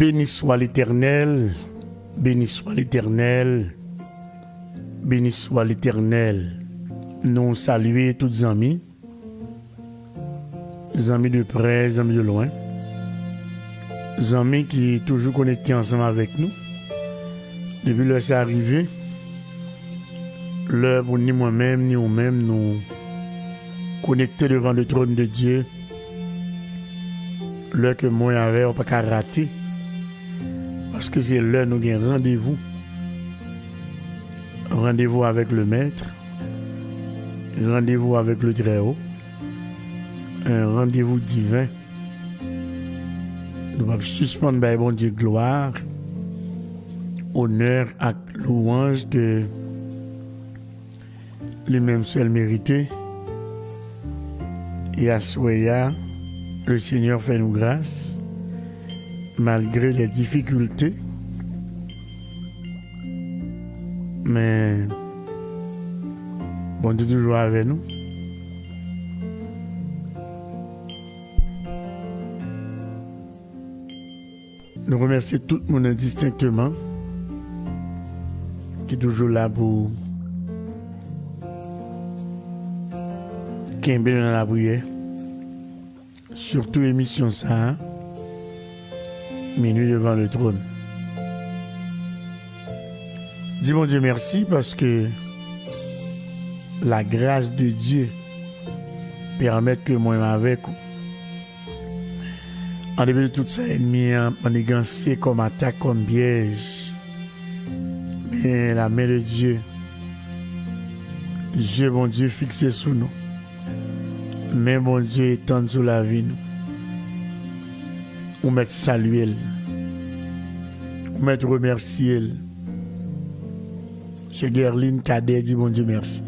Béni soit l'Éternel, béni soit l'Éternel, béni soit l'Éternel. Nous saluons tous les amis de près, les amis de loin, les amis qui sont toujours connectés ensemble avec nous. Depuis l'heure c'est arrivé, l'heure où ni moi-même ni vous-même nous connectés devant le trône de Dieu, l'heure que moi avait, on ne peut pas rater. Parce que c'est l'heure où nous avons rendez-vous. Rendez-vous avec le Maître. Rendez-vous avec le Très-Haut. Un rendez-vous divin. Nous allons suspendre par bon Dieu gloire, honneur et louange que lui-même seul mérité. Et à Soya, le Seigneur fait nous grâce. Malgré les difficultés, mais bon Dieu toujours avec nous. Nous remercions tout le monde distinctement qui est toujours là pour Kimber dans la prière. Surtout émission ça. Minuit devant le trône. Dis mon Dieu merci parce que la grâce de Dieu permet que moi avec vous. En début de tout ça, ennemi manigancé comme attaque, comme piège. Mais la main de Dieu, Dieu mon Dieu fixé sur nous. Mais mon Dieu étend sur la vie nous. Ou mettre saluer, ou mettre remercier. Sœur Gerline Cadet dit bon Dieu merci.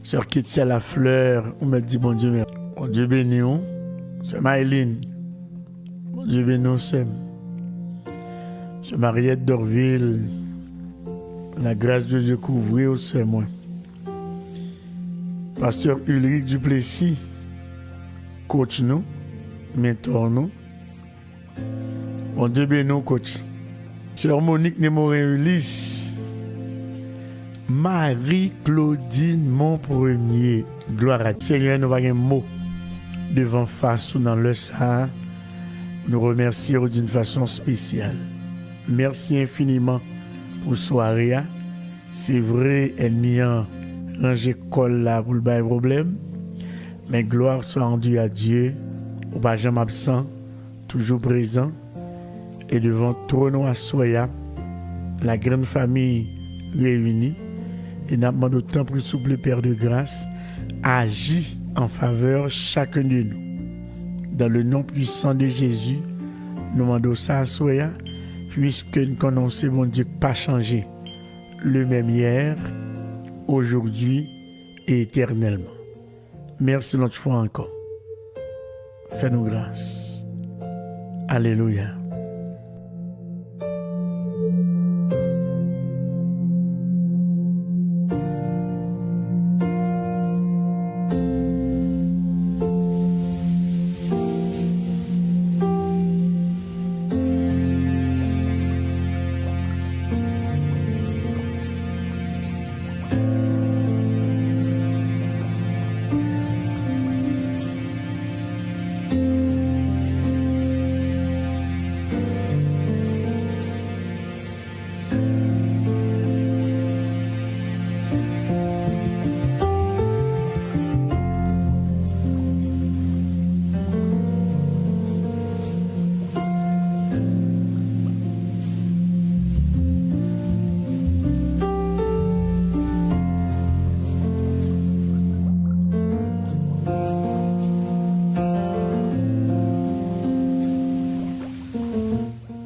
Sœur Kitsia La Fleur, ou mettre dit bon Dieu merci. Bon Dieu béni nous. Sœur Maëline, bon Dieu béni nous. Sœur Mariette Dorville, la grâce de Dieu couvrir c'est moi. Pasteur Ulrich Duplessis, coach nous. Mentor nous. Bon Dieu béni nous, coach. Sœur Monique Némorin Ulysse. Marie-Claudine, mon premier. Gloire à Dieu. Seigneur, nous avons un mot devant face ou dans le ça. Nous remercions d'une façon spéciale. Merci infiniment pour soirée. C'est vrai, ennemi a rangé col là pour le bail problème. Mais gloire soit rendue à Dieu. Ou pas jamais absent, toujours présent, et devant trône à Soya, la grande famille réunie, et nous demandons autant pour souple Père de grâce, agit en faveur chacun de nous. Dans le nom puissant de Jésus, nous demandons ça à Soya, puisque nous connaissons mon Dieu pas changé, le même hier, aujourd'hui et éternellement. Merci notre fois encore. Fais-nous grâce. Alléluia.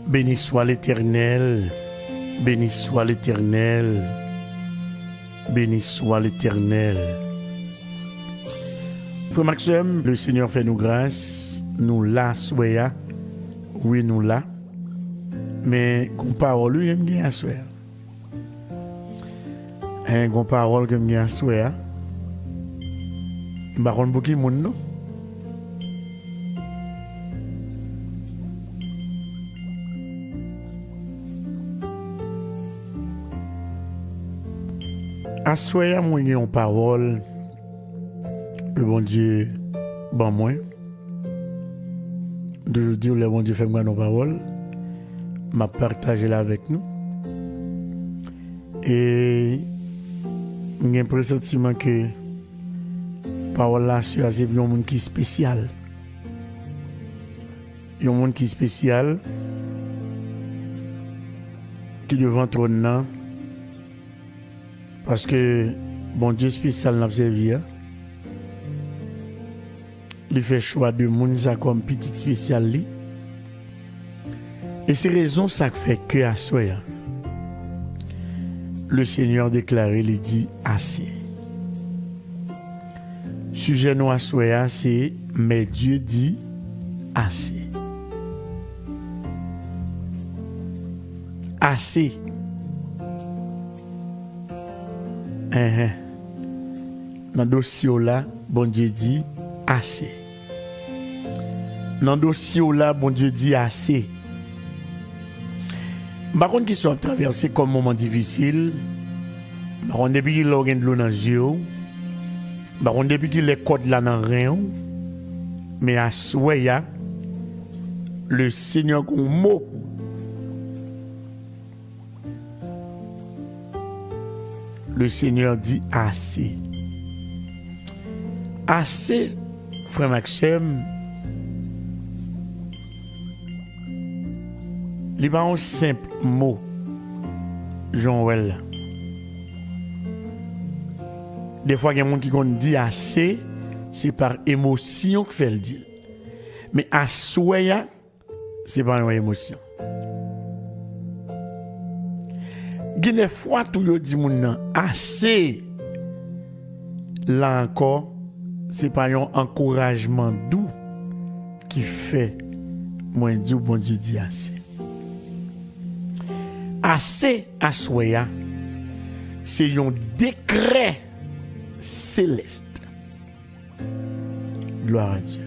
Béni soit l'Éternel, béni soit l'Éternel, béni soit l'Éternel. Frère Maxime, le Seigneur fait nous grâce, nous là, soya, oui nous là, mais qu'on parole lui aime bien soya. Qu'on parole que bien soya. Baron beaucoup de monde non. À soya moi une parole que bon Dieu ban moi. De dire le bon Dieu fait moi nos paroles, m'a partagé là avec nous. Et j'ai un pressentiment que parole là c'est un monde qui est spécial. Un monde qui est spécial qui devant trône là parce que bon Dieu spécial n'a servi. Il fait choix de monde ça comme petit spécial li. Et c'est raison ça fait que à soya le Seigneur déclaré, il dit assez. Sujet nous à soya c'est mais Dieu dit assez. Assez. Dans le dossier là, bon Dieu dit assez. Dans le dossier là, bon Dieu dit assez. Par contre, qui sont traversés comme moment difficile, par contre, depuis qu'il y a de l'eau dans les yeux, par contre, depuis qu'il y a les côtes là dans les reins, mais à Soya, le Seigneur a un mot. Le Seigneur dit assez. Assez, frère Maxime, il n'y a pas un simple mot, Jean-Well. Des fois, il y a des gens qui dit assez, c'est par émotion que fait le dire. Mais à soya, c'est pas une émotion. Il y a des fois, tout le monde dit assez. Là encore, c'est pas un encouragement doux qui fait moi dire bon Dieu dit assez. Assez à soya, c'est un décret céleste. Gloire à Dieu.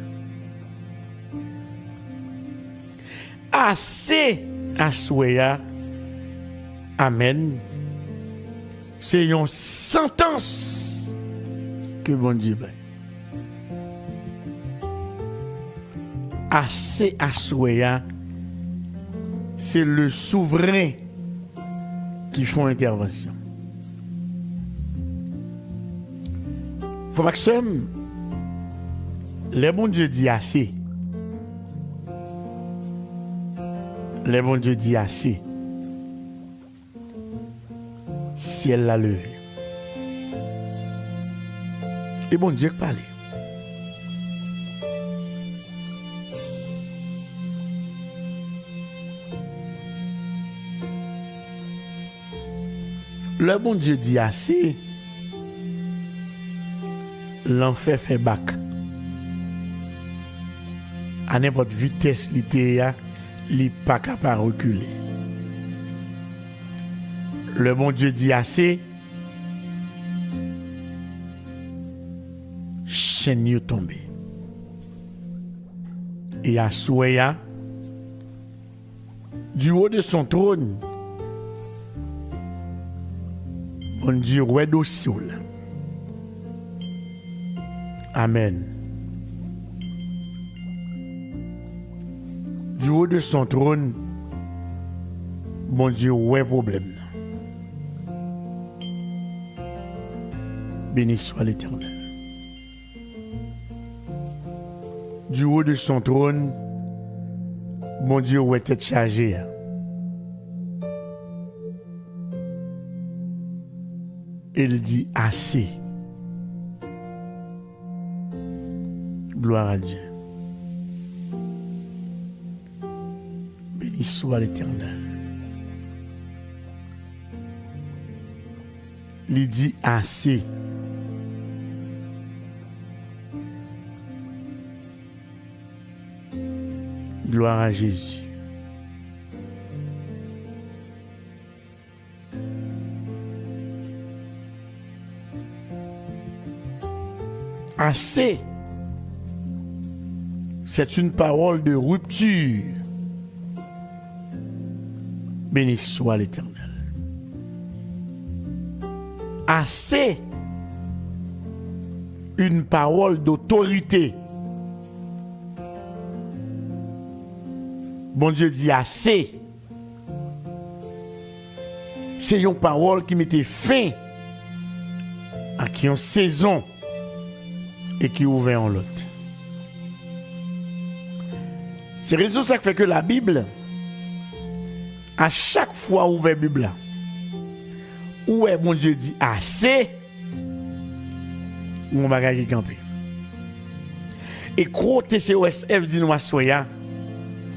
Assez à soya, amen. C'est une sentence que bon Dieu fait. Assez à soya, c'est le souverain qui font intervention. Faut Maxime, le bon Dieu dit assez. Le bon Dieu dit assez. Ciel l'a levé. Et bon Dieu parle. Le bon Dieu dit assez, l'enfer fait bac. À n'importe vitesse littéraire, il n'est pas capable de reculer. Le bon Dieu dit assez, chaîne tombé. Et à Soya, du haut de son trône, bon Dieu, ouais dossier. Amen. Du haut de son trône, bon Dieu, ouais problème. Béni soit l'Éternel. Du haut de son trône, bon Dieu, ouais tête chargée. Il dit assez. Gloire à Dieu. Béni soit l'Éternel. Il dit assez. Gloire à Jésus. Assez. C'est une parole de rupture. Béni soit l'Éternel. assez une parole d'autorité. Bon Dieu dit assez. C'est une parole qui mettait fin à qui ont saison et qui ouvert en l'autre. C'est raison ça qui fait que la Bible, à chaque fois ouvert la Bible, où est bon Dieu dit assez, mon bagage qui campé. Et gros TCOSF dit nous à soya,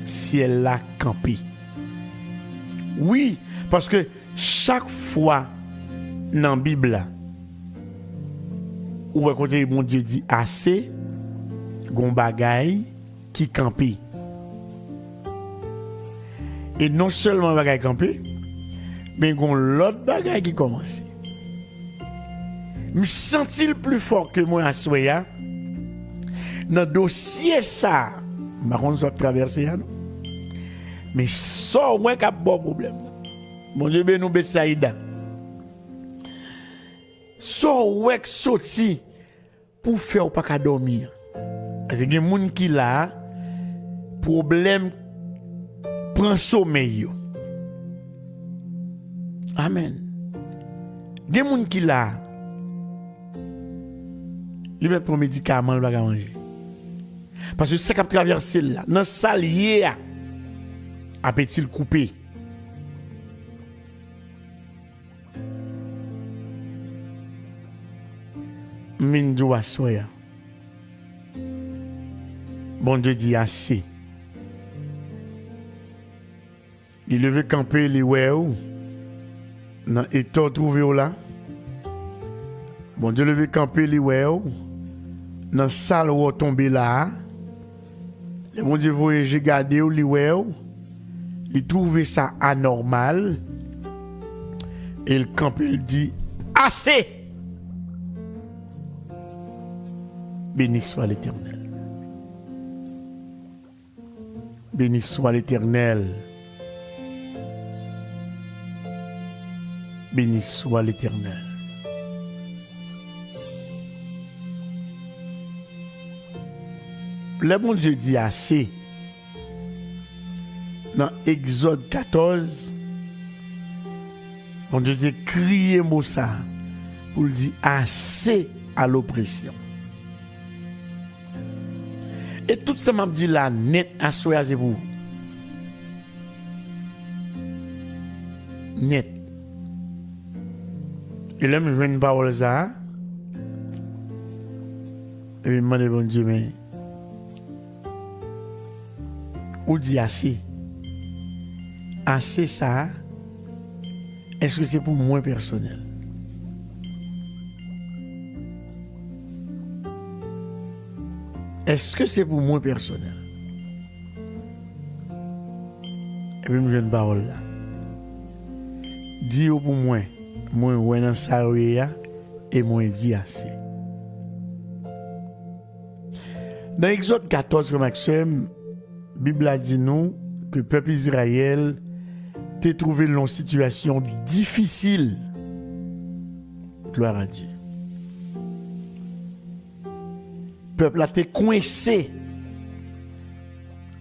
si elle l'a campé. Oui, parce que chaque fois dans la Bible, où est côté bon Dieu dit assez, gon bagay qui campé. Et non seulement bagay campé, mais gon l'autre bagay qui commence. Me senti plus fort que moi à soya dans dossier ça. Par contre, ça traverser non. Mais ça ouais qu'a bon problème. Mon Dieu ben nous Betsaïda. Ça ouais sorti pour faire pas qu'à dormir. Parce que des monde qui là problème prend sommeil. Amen. Des monde qui là il met pour médicament il va manger. Parce que c'est qu'a traversé là, dans salier a-t-il coupé. Mindou soya. Bon Dieu dit assez. Il levé camper les wéou dans état trouvé là. Bon Dieu levé camper les wéou dans salle où tombé là. Le bon Dieu voyage garder ou li wéou. Il trouvait ça anormal. Et le camp il dit assez. Béni soit l'Éternel. Béni soit l'Éternel. Béni soit l'Éternel. Le bon Dieu dit assez. Dans Exode 14, bon Dieu dit crier mot ça pour dire assez à l'oppression. Et tout ça m'a dit là net à soya c'est pour net. Et là je vois une parole ça. Et je me demande bon Dieu mais ou dit assez. Assez ça, est-ce que c'est pour moi personnel? Est-ce que c'est pour moi personnel? Et puis, je une parole là. Dis pour moi, moi, ouais, dans ça, et moi, dis assez. Dans Exode 14, Maxime, la Bible a dit nous que le peuple Israël t'es trouvé dans une situation difficile. Gloire à Dieu. Le peuple a été coincé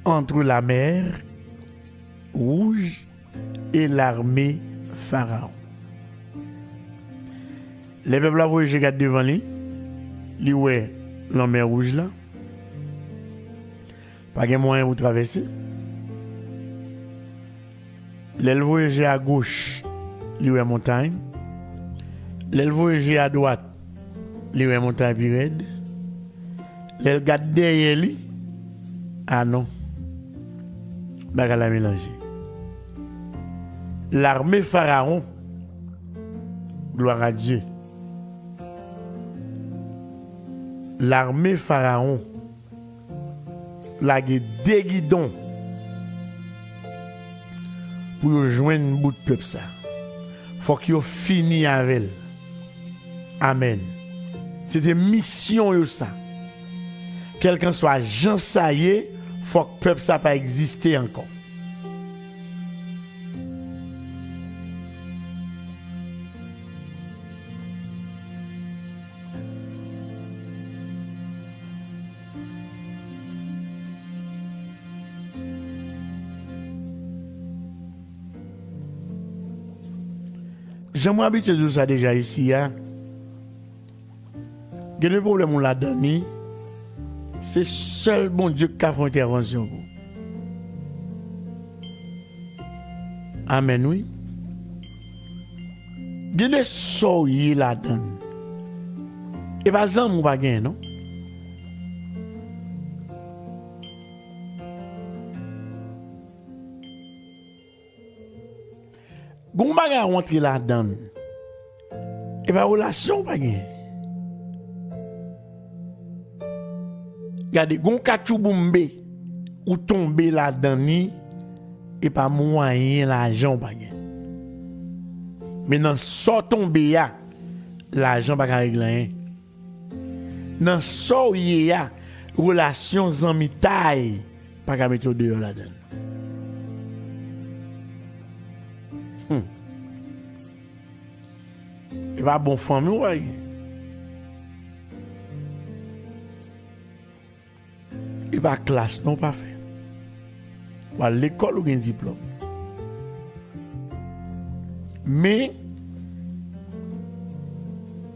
entre la mer Rouge et l'armée Pharaon. Les peuples là, je regarde devant lui, lui ouais, la mer Rouge là. Pas de moyen pour traverser. L'elle voyager à gauche, lui est montagne. L'elle voyager à droite, lui est montagne plus raide. L'elle garde derrière lui. Ah non. Baga la mélanger. L'armée Pharaon, gloire à Dieu. L'armée Pharaon, la déguidon pour joindre un bout de peuple ça. Faut qu'il fini avec elle. Amen. C'était mission ça. Quelqu'un soit Jean Saillé, faut que le peuple ça pas exister encore. J'aime habitué de ça déjà ici. Hein? Il y a le problème, on l'a donné. C'est seul bon Dieu qui a fait intervention. Amen, oui. Il y a le soleil là-dedans. Et pas ça, mon bagage, non? Gon bagage rentre là-dedans. Et pas relation bagage. Regardez, gon kachou boumbe ou tomber là-dedans et pas moyen l'argent bagage. Maintenant sort tomber ya, l'argent pas régler. Dans sort ya, relation zanmi taille pas ka mettre dehors là-dedans. Et pas bon famille ouais. Et pas classe non pas fait. Ou à l'école ou un diplôme. Mais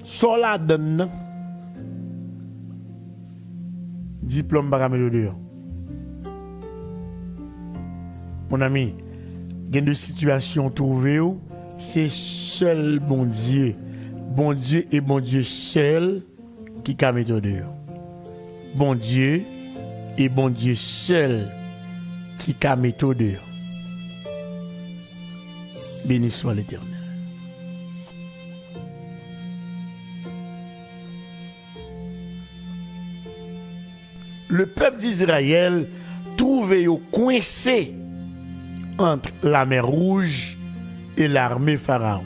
so la donne diplôme pas mettre dehors. Mon ami, il y a des situations trouvées où c'est seul bon Dieu et bon Dieu seul qui peut mettre dehors. Bon Dieu et bon Dieu seul qui peut mettre dehors. Béni soit l'Éternel. Le peuple d'Israël trouvait coincé entre la mer Rouge et l'armée Pharaon.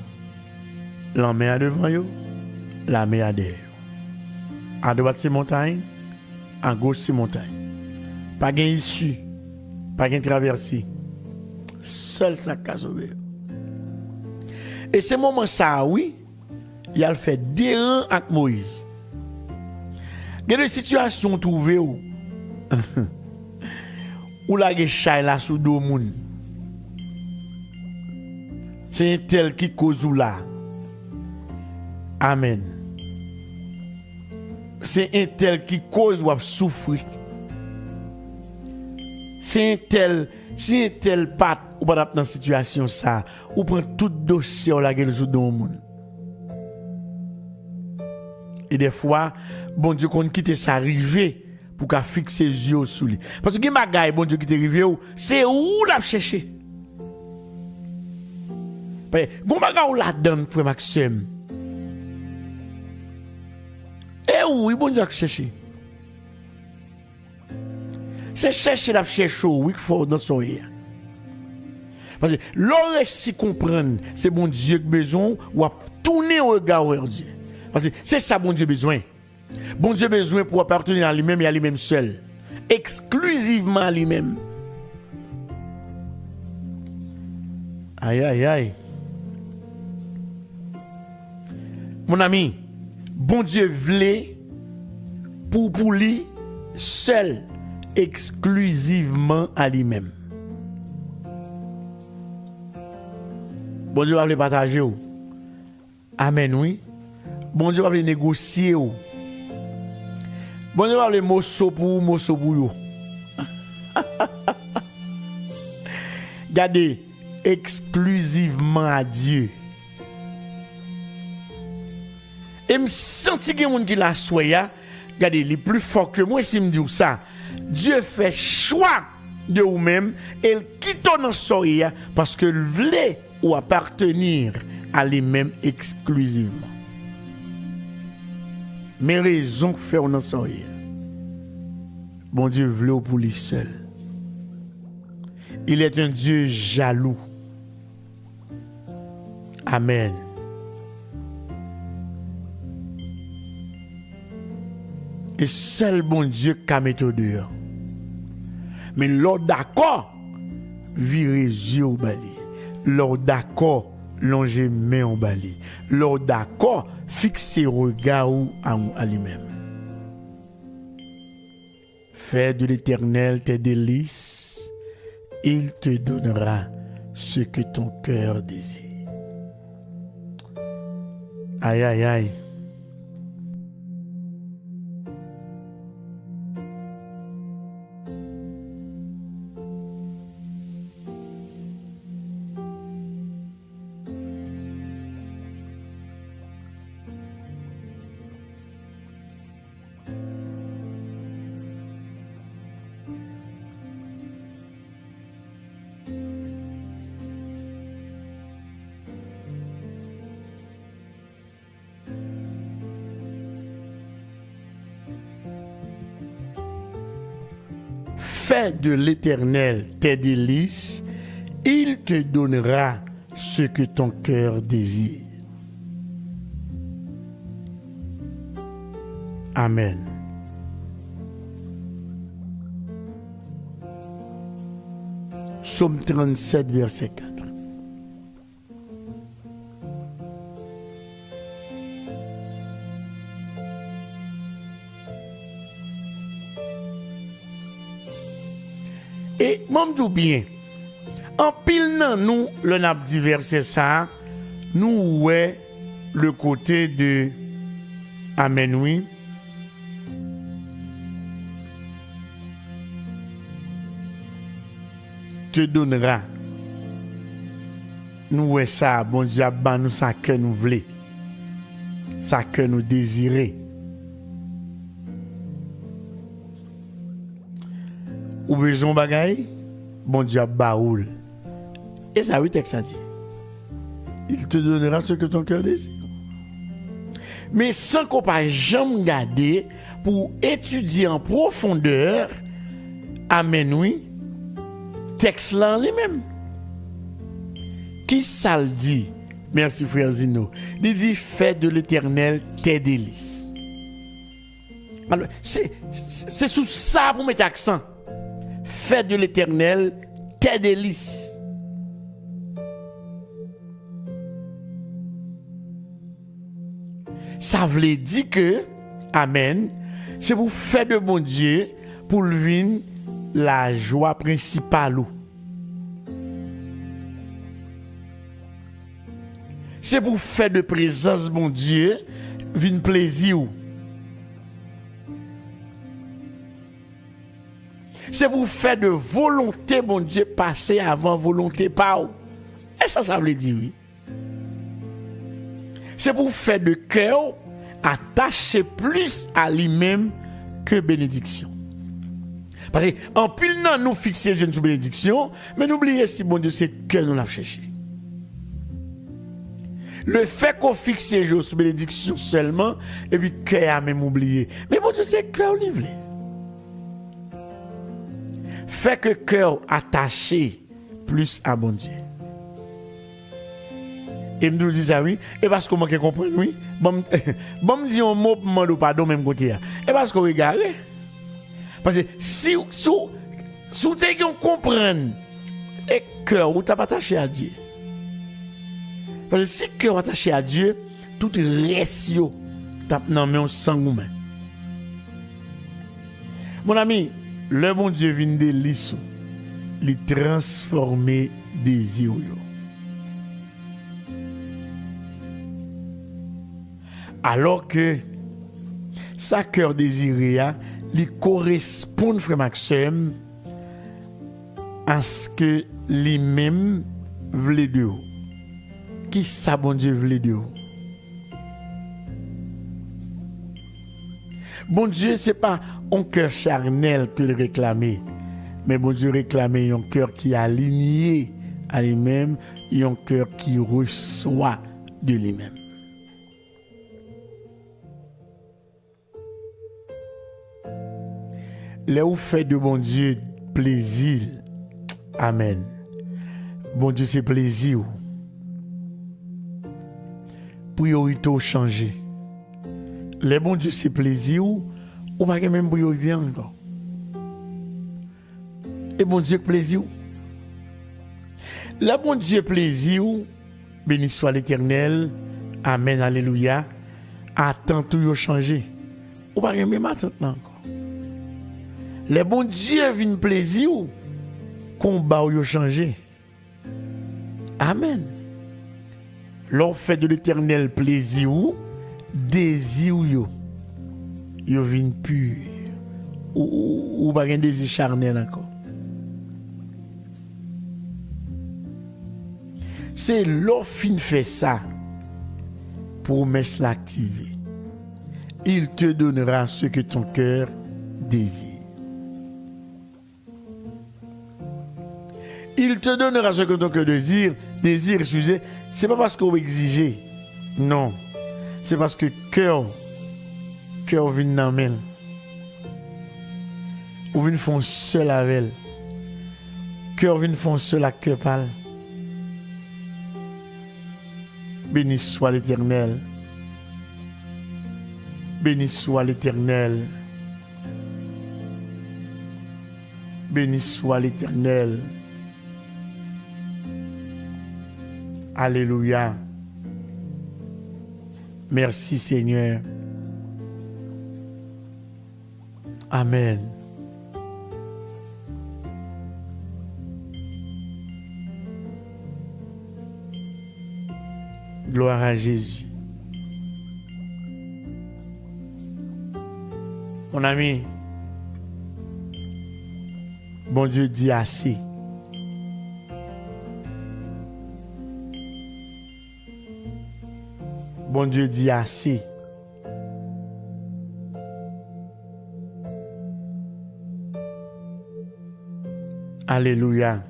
La mer devant eux, la mer derrière. À droite c'est montagne, à gauche c'est montagne. Pas gain issue, pas gain traversée. Seul ça qu'a sauvé. Et ce moment ça oui, il a fait des rangs avec Moïse. Il y a des situations trouvées où où la gèche là sous deux moun. C'est un tel qui cause ou là. Amen. C'est un tel qui cause ou a souffrir. C'est un tel pat ou pas dans situation ça, ou prend tout dossier ou la gueule sous deux moun. Et des fois, bon Dieu qu'on quitte ça arriver pour qu'a fixer les yeux sur lui. Parce que bagay bon Dieu qui t'est arrivé c'est où l'a chercher. Bon bagay ou la donne frère Maxime. Et oui bon Dieu qui chercher. C'est chercher la chercher oui qu'il faut dans son hier. Parce que l'on si comprendre c'est bon Dieu qui besoin ou à tourner au regard vers Dieu. Parce que c'est ça bon Dieu besoin. Bon Dieu besoin pour appartenir à lui-même et à lui-même seul. Exclusivement à lui-même. Aïe, aïe, aïe. Mon ami, bon Dieu voulait pour lui seul, exclusivement à lui-même. Bon Dieu va le partager. Amen, oui. Bon Dieu va le négocier. Bon Dieu va le mosso pour yo. Regardez, exclusivement à Dieu. Et me senti que moun qui la soya, regardez, les plus fort que moi si me dit ça. Dieu fait choix de vous-même et il quitte dans soya parce que il voulait ou appartenir à lui-même exclusivement. Mais raison que fait on en soya. Bon Dieu voulait pour lui seul. Il est un Dieu jaloux. Amen. Et seul bon Dieu qui a mis au dehors. Mais l'autre d'accord, virer yeux au bali. L'autre d'accord, longer main au bali. L'autre d'accord, fixer regard à lui-même. Fais de l'Éternel tes délices, il te donnera ce que ton cœur désire. Aïe, aïe, aïe. Fais de l'Éternel tes délices, il te donnera ce que ton cœur désire. Amen. Psaume 37, verset 4. Et m'en dis bien, en pile nan nous, le nap di verset ça, nous ouais le côté de Amen oui. Te donnera. Nous ouais ça, bon Dieu ban nous ça que nous voulons. Ça que nous désirons. Ou besoin bagaille, bon Dieu baoul. Et ça oui texte dit. Il te donnera ce que ton cœur désire. Mais sans qu'on pas jamais garder pour étudier en profondeur, amen oui, texte là lui-même. Qui ça le dit? Merci frère Zino. Il dit fais de l'Éternel tes délices. Alors, c'est sous ça pour mettre accent. Fais de l'Éternel tes délices. Ça veut dire que, amen, c'est pour faire de bon Dieu, pour lui la joie principale. C'est pour faire de présence bon Dieu, vin plaisir. C'est pour faire de volonté, bon Dieu, passer avant volonté pas. Et ça veut dire oui. C'est pour faire de cœur attaché plus à lui-même que bénédiction. Parce que en pile non nous fixer jeune sur bénédiction, mais n'oubliez si bon Dieu c'est que nous l'a cherché. Le fait qu'on fixe jeune sur bénédiction seulement, et puis cœur a même oublié. Mais bon Dieu c'est cœur livré. Fait que cœur attaché plus à bon Dieu. Et nous disons oui, et parce que moi qui comprends oui, bon dit un mot pour demander pardon même côté. Et parce que regardez. Parce que si tu comprendre et cœur ou t'as pas attaché à Dieu. Parce que si cœur attaché à Dieu, tout reste yo non mais on sang ou main. Mon ami, le bon Dieu vient de l'issue, les transformer désir yo. Alors que sa cœur désiré lui correspond frère Maxime à ce que lui-même voulait de vous. Qui ça bon Dieu voulait de vous? Bon Dieu c'est pas un cœur charnel que le réclamer, mais bon Dieu réclamer un cœur qui est aligné à lui-même, un cœur qui reçoit de lui-même. Là où fait de bon Dieu plaisir, amen. Bon Dieu c'est plaisir. Priorité changer. Le bon Dieu c'est plaisir ou pas même priorité encore. Et bon Dieu plaisir. Le bon Dieu plaisir, béni soit l'Éternel, amen, alléluia. Attends tout changer. Ou pas même attendre encore. Le bon Dieu vient plaisir, combat ou changer. Amen. L'on fait de l'Éternel plaisir ou désir yo vin pur ou pas un désir charnel encore. C'est l'on fin fait ça pour mettre l'activer. Il te donnera ce que ton cœur désire. Il te donnera ce que ton cœur désire, excusez, c'est pas parce qu'on exige. Non. C'est parce que cœur vient n'amène. Ou vient font seul avec elle. Cœur vient font seul à cœur pâle. Béni soit l'Éternel. Béni soit l'Éternel. Béni soit l'Éternel. Alléluia. Merci Seigneur. Amen. Gloire à Jésus. Mon ami, bon Dieu dit assez. Bon Dieu dit assez. Alléluia.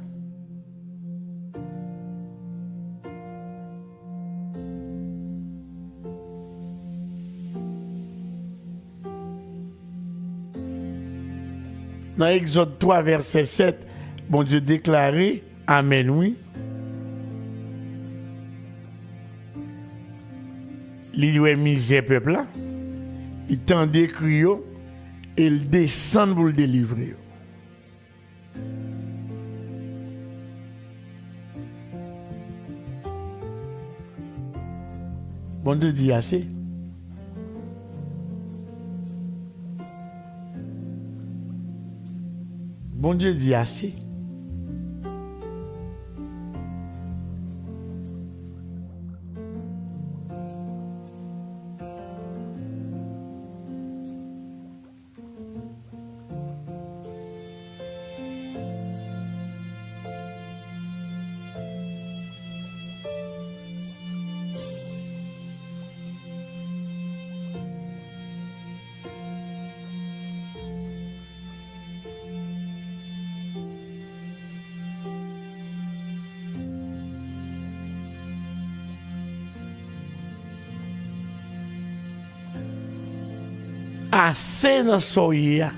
Dans Exode 3, verset 7, bon Dieu déclaré, Amen, oui. Il y a misé peuple là. Il tend d'écrire et il descend pour le délivrer. Bon Dieu dit assez. Bon Dieu dit assez. Assez dans soya.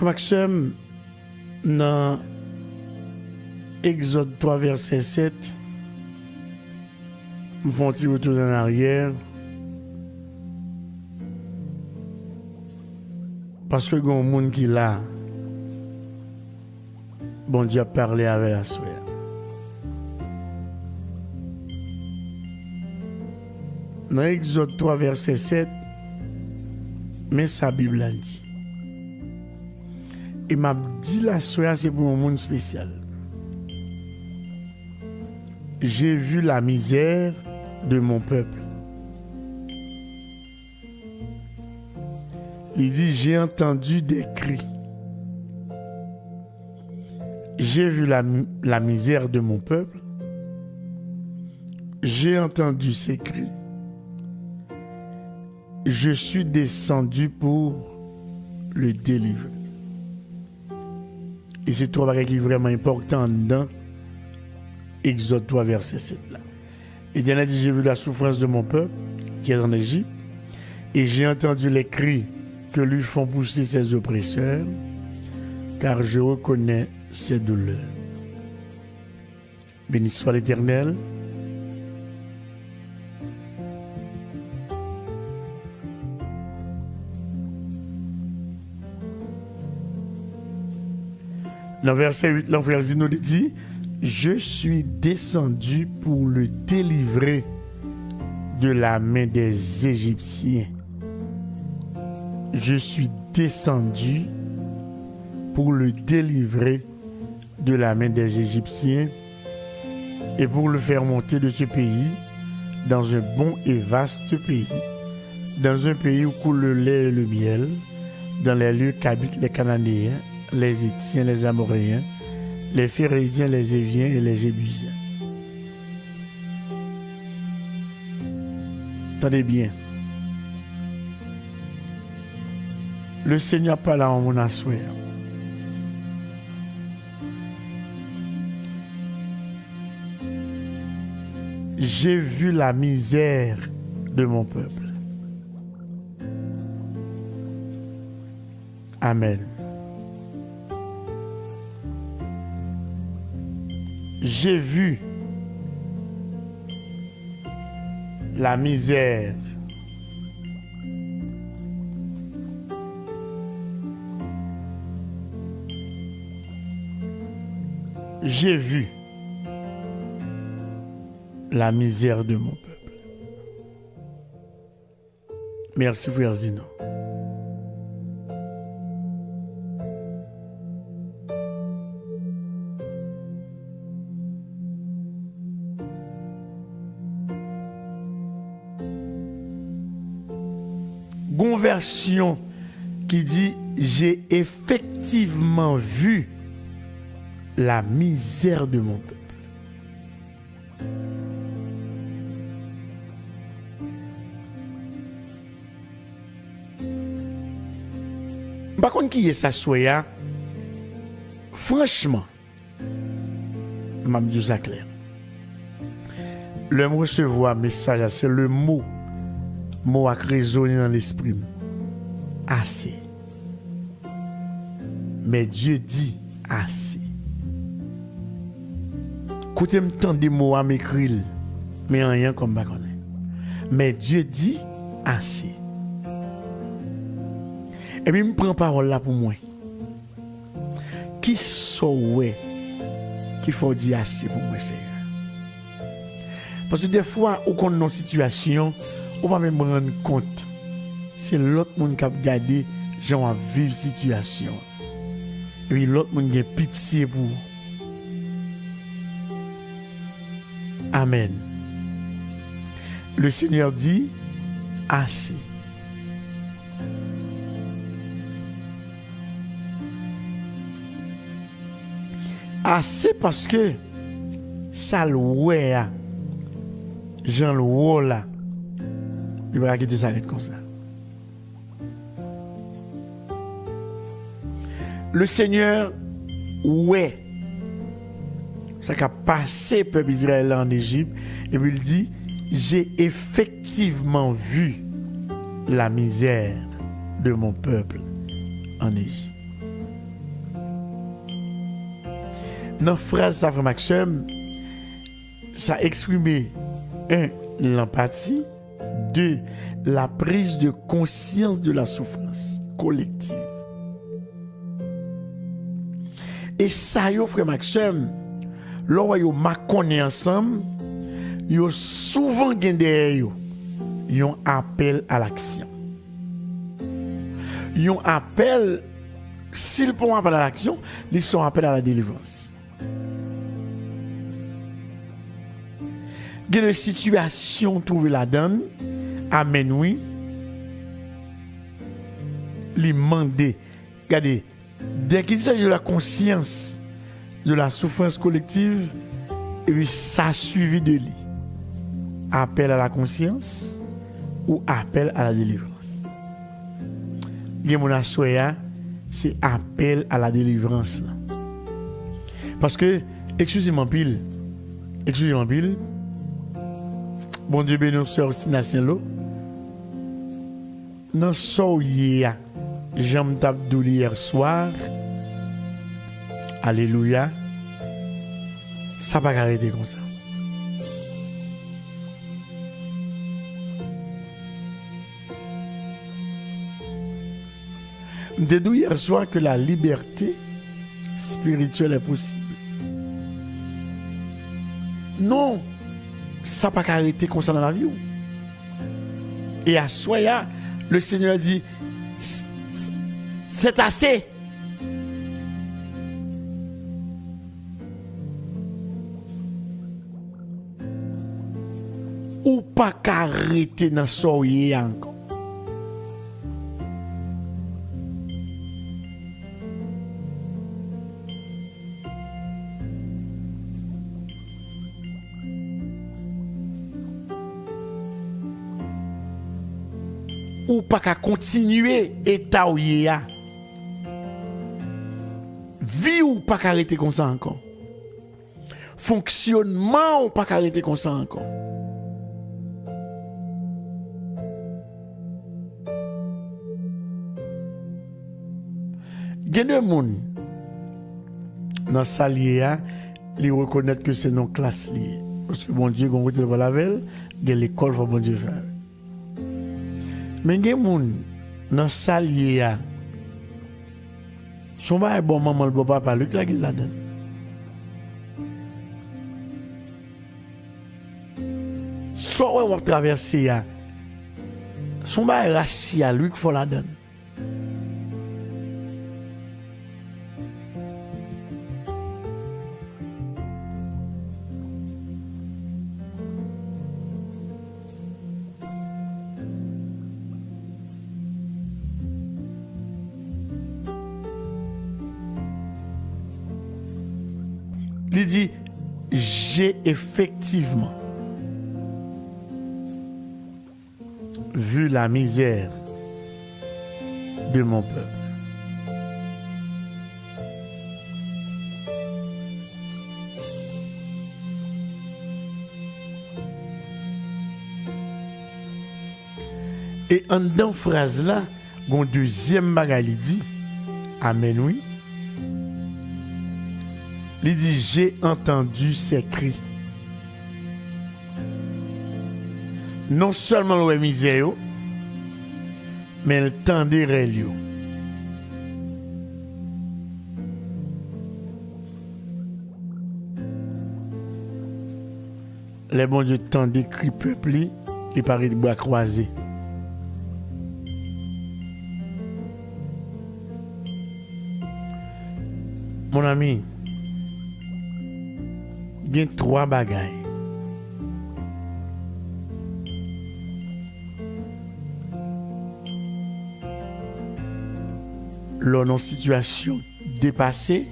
Maxime, dans Exode 3, verset 7, nous faisons un petit retour en arrière. Parce que il y a un monde qui est là. Bon Dieu a parlé avec la soeur. Dans Exode 3, verset 7, mais sa Bible a dit. Et m'a dit la soeur, c'est pour un monde spécial. J'ai vu la misère de mon peuple. Il dit, j'ai entendu des cris. J'ai vu la misère de mon peuple. J'ai entendu ces cris. Je suis descendu pour le délivrer. Et c'est trois bagages qui est vraiment important dans Exode 3, verset 7 là. Et Dieu a dit, j'ai vu la souffrance de mon peuple qui est en Égypte, et j'ai entendu les cris que lui font pousser ses oppresseurs, car je reconnais ses douleurs. Béni soit l'Éternel. Dans verset 8, l'enfer nous dit, je suis descendu pour le délivrer de la main des Égyptiens. Je suis descendu pour le délivrer de la main des Égyptiens et pour le faire monter de ce pays dans un bon et vaste pays, dans un pays où coule le lait et le miel, dans les lieux qu'habitent les Cananéens, les Hétiens, les Amoréens, les Phérésiens, les Éviens et les Jébusiens. Attendez bien. Le Seigneur parle à mon assoir. J'ai vu la misère de mon peuple. Amen. J'ai vu la misère j'ai vu la misère de mon peuple. Merci frère Zino. Version qui dit j'ai effectivement vu la misère de mon peuple. Par contre qui est ça soya franchement m'a dit ça clair. Le mot recevoir message c'est le mot a résonné dans l'esprit. Assez. Mais Dieu dit assez. Écoutez, me tant des mots à m'écrire, mais rien comme je connais. Mais Dieu dit assez. Et puis, je prends parole là pour moi. Qui saurait qu'il faut dire assez pour moi, Seigneur? Parce que des fois, au compte de nos situations, on va même me rendre compte. C'est l'autre monde qui a regardé, gens à vivre situation. Et puis l'autre monde qui a pitié pour. Amen. Le Seigneur dit, assez. Assez parce que ça loué à Jean loué là. Il va quitter ça comme ça. Le Seigneur, ouais, ça a passé peuple Israël en Égypte, et puis il dit, j'ai effectivement vu la misère de mon peuple en Égypte. Dans la phrase, ça, frère Maxime, ça exprime, un, l'empathie, deux, la prise de conscience de la souffrance collective. Et ça, yo, frère Maxime, là, yo maconné ensemble, yo souvent gen derrière yo, yon appel à l'action. Yon appel, s'il prend appel à l'action, ils sont appel à la délivrance. Gen de situation trouvé la donne, amen oui, li mandé, regardez, dès qu'il s'agit de la conscience de la souffrance collective, et puis ça suivi de lui. Appel à la conscience ou appel à la délivrance. Mon soya, c'est appel à la délivrance. Parce que, excusez-moi pile, bon Dieu béni, sœur Stinacien Lo, dans soya, j'aime t'abdou hier soir, alléluia, ça va pas arrêter comme ça. J'ai dit hier soir que la liberté spirituelle est possible. Non, ça n'a pas arrêté comme ça dans la vie. Et à Soya, le Seigneur dit, c'est assez. Ou pas arrêter dans Soya encore. Ou pas qu'à continuer état où y a. Vie ou pas qu'à arrêter comme ça encore. Fonctionnement ou pas qu'à arrêter comme ça encore. Il y a des gens dans sa liée, ils reconnaissent que c'est non classe liée. Parce que bon Dieu, quand vous êtes la veille, il y a l'école pour bon Dieu faire. Mais il y a des gens dans sa liée, son ba bon maman, le bon papa, lui qui la donne. Soit on va traverser, son ba racial, lui qui faut la donne. Il dit, j'ai effectivement vu la misère de mon peuple. Et en dans phrase là, mon deuxième bagage il dit, amen oui. Il dit, j'ai entendu ces cris. Non seulement le misère, mais le temps des règles. Les bons dieux temps des cris peuplés, il paraît de bois croisés. Mon ami, il y a trois bagailles. Lors de nos situations dépassées,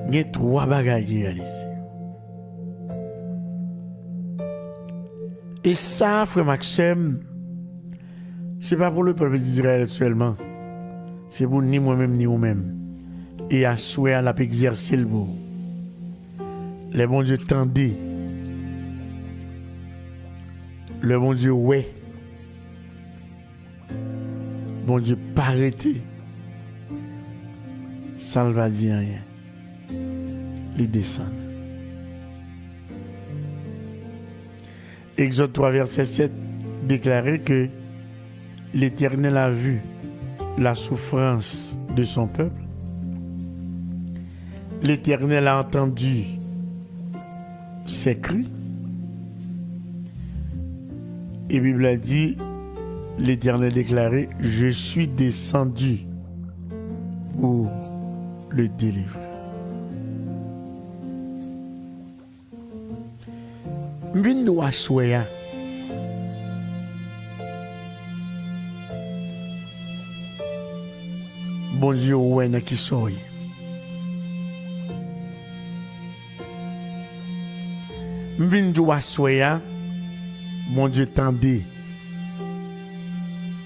il y a trois bagailles qui réalisent. Et ça, frère Maxime, ce n'est pas pour le peuple d'Israël actuellement. C'est pour ni moi-même ni vous-même. Et à souhait à la exercer le beau. Les bons dieux tendaient. Le bon Dieu ouais. Bon Dieu pas arrêté. ça ne va dire rien. Il descend. Exode 3, verset 7 déclarait que l'Éternel a vu la souffrance de son peuple. L'Éternel a entendu ses cris. Et la Bible a dit, l'Éternel déclarait, je suis descendu pour le délivrer. M'vin nou assoya. Bon Dieu, ouais, n'a qui soy. M'vin nou assoya. Mon Dieu, tendez.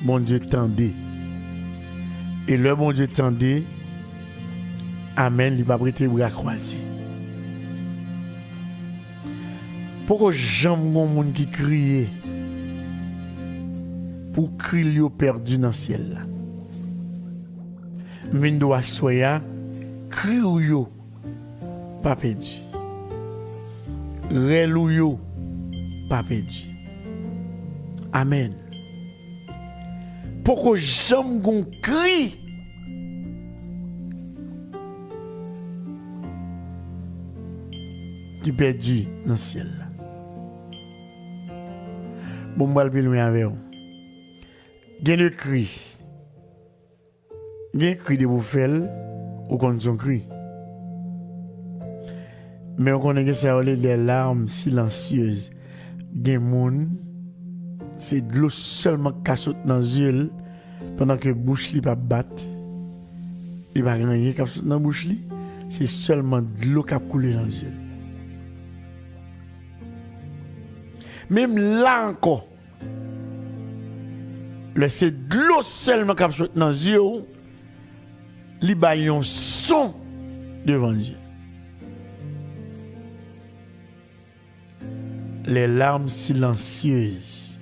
Mon Dieu, tendez. Et le bon Dieu, tendez. Amen, il va prêter bras croisés. Pourquoi j'aime mon monde qui crie pour crier perdu dans le ciel? M'vindo assoya, crie yo pas perdu. Relou yo pas perdu. Amen. Pourquoi j'aime mon cri qui perdu dans le ciel? Bon, moi, je vais avec vous. Il y a un cri. Il y a un cri de bouffel ou contre son cri. Mais on connaît que ça les larmes silencieuses. Il y a des gens, c'est de l'eau seulement qui saute dans les yeux pendant que la bouche ne va pas battre. Il ne va rien qui saute dans la bouche. C'est seulement de l'eau qui a coulé dans les yeux. Même là encore, c'est de l'eau seulement qui saute dans les yeux, il y a un son devant Dieu. Les larmes silencieuses,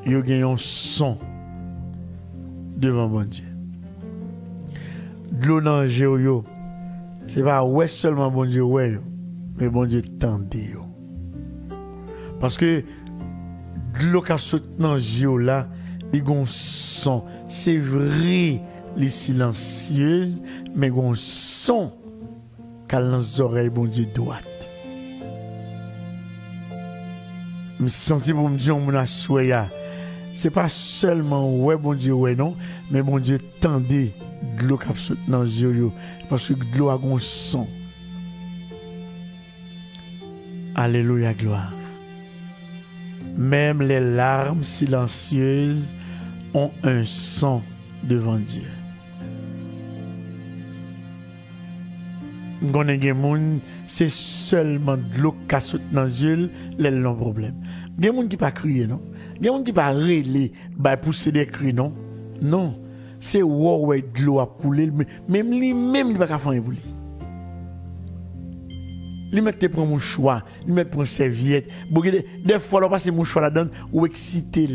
il y a un son devant mon Dieu. De l'eau dans les yeux, ce n'est pas ouais seulement bon Dieu, ouais, mais bon Dieu tendez. Parce que de l'eau qui saute dans les yeux là, il y a un son. C'est vrai, les silencieuses, mais il y a un son qui a dans les oreilles, bon Dieu, droite. Je me sens pour me dire, mon assoya. Ce n'est pas seulement ouais, bon Dieu, ouais, non, mais bon Dieu, tendez de l'eau qui saute dans les yeux, parce que de l'eau a un son. Alléluia, gloire. Même les larmes silencieuses ont un son devant Dieu. C'est seulement de l'eau qui saute dans les yeux, les longs problèmes. Il y a des gens qui ne pas crier, non? Il y a des gens qui ne pas rêler, pousser des cris, non? Non. C'est ouais de l'eau à couler, même lui-même, il ne va pas faire un boulot. Il met prendre mon choix, il met prendre serviette. Des fois, l'on passe mon choix là-dedans ou excité.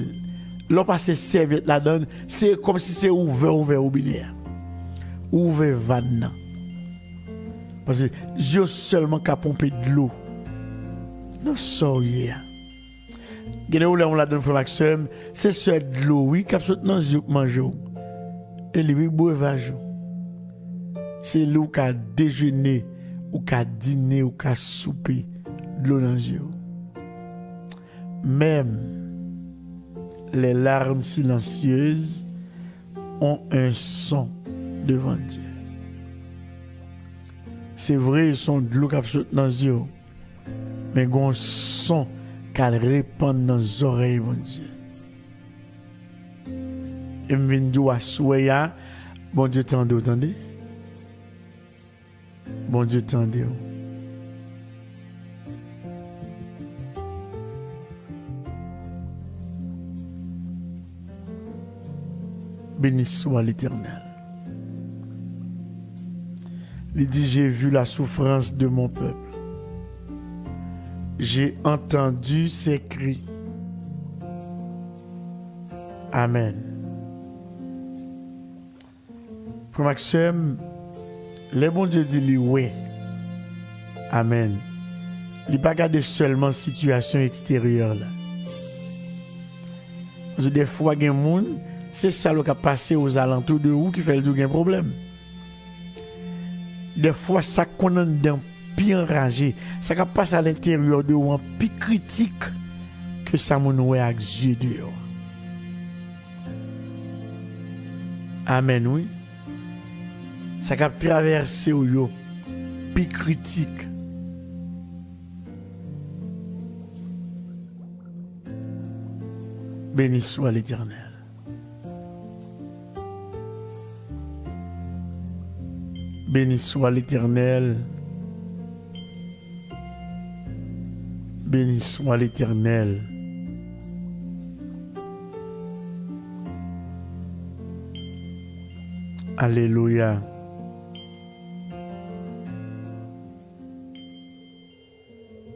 L'on passe serviette là-dedans, c'est comme si c'est ouvert au binaire. Ouvert vanne. Parce que Dieu seulement qu'à pomper de l'eau. Non, sorry. Gene ou là on la donne frère Maxime, c'est ce de l'eau oui qui saute dans Dieu manger. Et lui breuvage. C'est l'eau qui a déjeuné ou qu'a dîner ou qu'a souper de l'eau dans les yeux. Même les larmes silencieuses ont un son devant Dieu. C'est vrai, ils sont de l'eau qui saute dans les yeux, mais ils ont un son qui répand dans les oreilles, mon Dieu. Et je viens de dire à Soya, bon Dieu tendez, attendez. Bon Dieu tendez. Béni soit l'Éternel. Il dit, j'ai vu la souffrance de mon peuple. J'ai entendu ses cris. Amen. Frère Maxime, le bon Dieu dit oui. Amen. Il ne pas garder seulement situation extérieure là. Parce que des fois, il y a des gens, c'est ça qui a passé aux alentours de vous qui fait le problème. Des fois, ça qu'on a dans pire enragé, ça qui passe à l'intérieur de vous en plus critique que ça mon ouais avec Dieu dehors. Amen, oui. Ça qui a traversé au yo plus critique. Béni soit l'Éternel. Béni soit l'Éternel. Béni soit l'Éternel. Alléluia.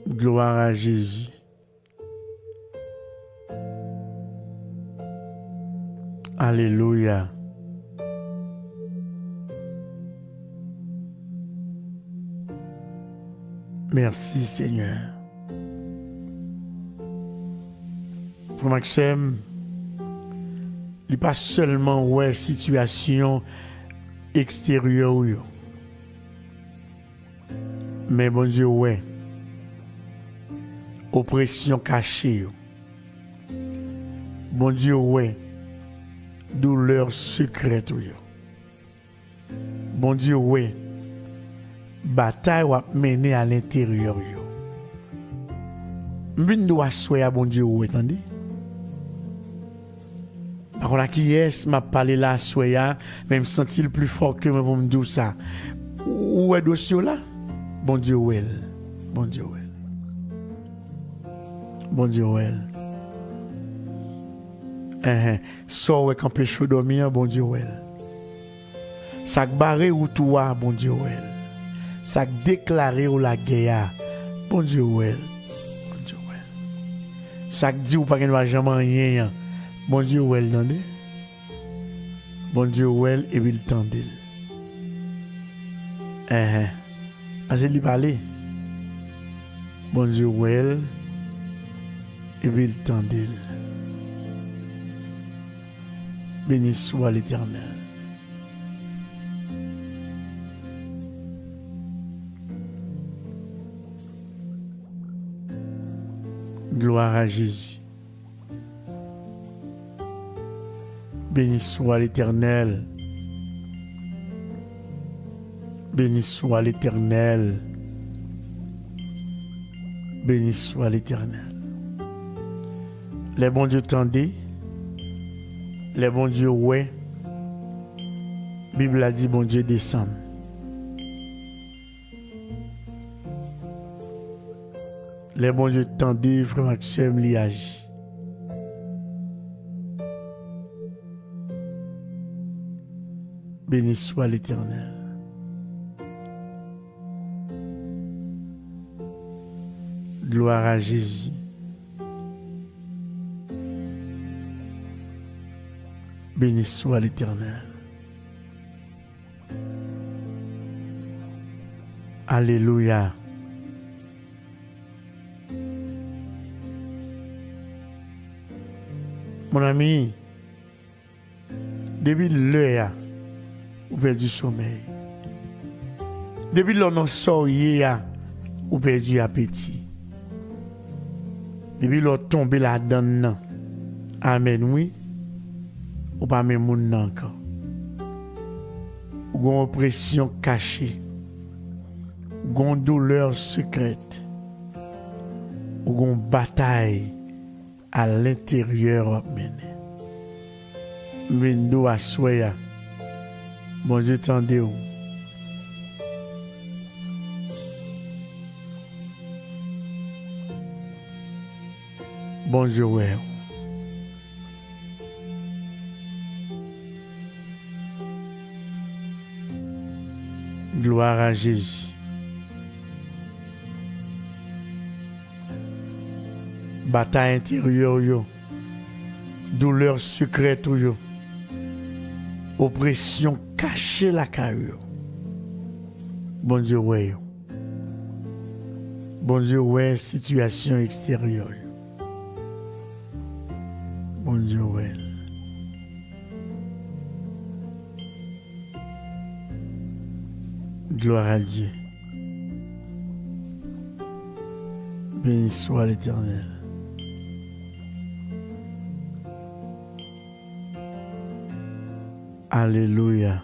Gloire à Jésus. Alléluia. Merci Seigneur. Pour Maxime, il n'est pas seulement ouais situation extérieure, mais bon Dieu ouais oppression cachée. Bon Dieu ouais douleur secrète. Bon Dieu ouais bataille ou mener à l'intérieur yo. M'vinn doit soya bon Dieu ou attendez. Par contre qui est m'a parlé là soya même senti le plus fort que moi pour me dire ça. Où est dossier là? Bon Dieu ou elle. Bon Dieu ou elle. Bon Dieu ou elle. So ouais quand péché dormir bon Dieu ou elle. Ça barré ou toi bon Dieu ou elle. Ça déclaré ou la guerre. Bon Dieu well. Bon Dieu well. Ça dit ou pas qu'il ne va jamais rien. Bon Dieu well tendez. Bon Dieu well et il tendez. As il parler. Bon Dieu well et il tendez. Béni soit l'Éternel. Gloire à Jésus. Béni soit l'Éternel. Béni soit l'Éternel. Béni soit l'Éternel. Les bons dieux tendez. Les bons dieux ouais. Bible a dit bon Dieu descend. Les bons dieux tendez, frère Maxime li agit. Béni soit l'Éternel. Gloire à Jésus. Béni soit l'Éternel. Alléluia. Mon ami, depuis l'heure, vous perdez du sommeil. Depuis l'on sort hier, vous perdez du appétit. Depuis l'on tombe là-dedans, amen, oui, ou pas même moun encore. Ou une oppression cachée, ou une douleur secrète, ou une bataille à l'intérieur mené. Mindo assoya. Bon Dieu tendez vous. Bon Dieu ouais. Gloire à Jésus. Bataille intérieure yo. Douleur secrète yo. Oppression caché la caillou. Bon Dieu, ouais. Bon Dieu, ouais, situation extérieure. Bon Dieu, ouais. Gloire à Dieu. Béni soit l'Éternel. Alléluia.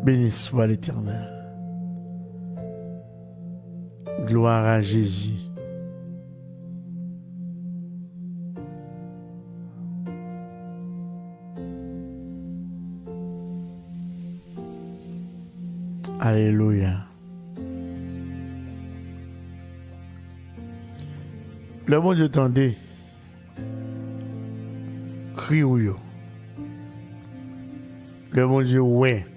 Béni soit l'Éternel. Gloire à Jésus. Alléluia. Le bon Dieu tendait. Crie ou yo. Le bon Dieu ouais.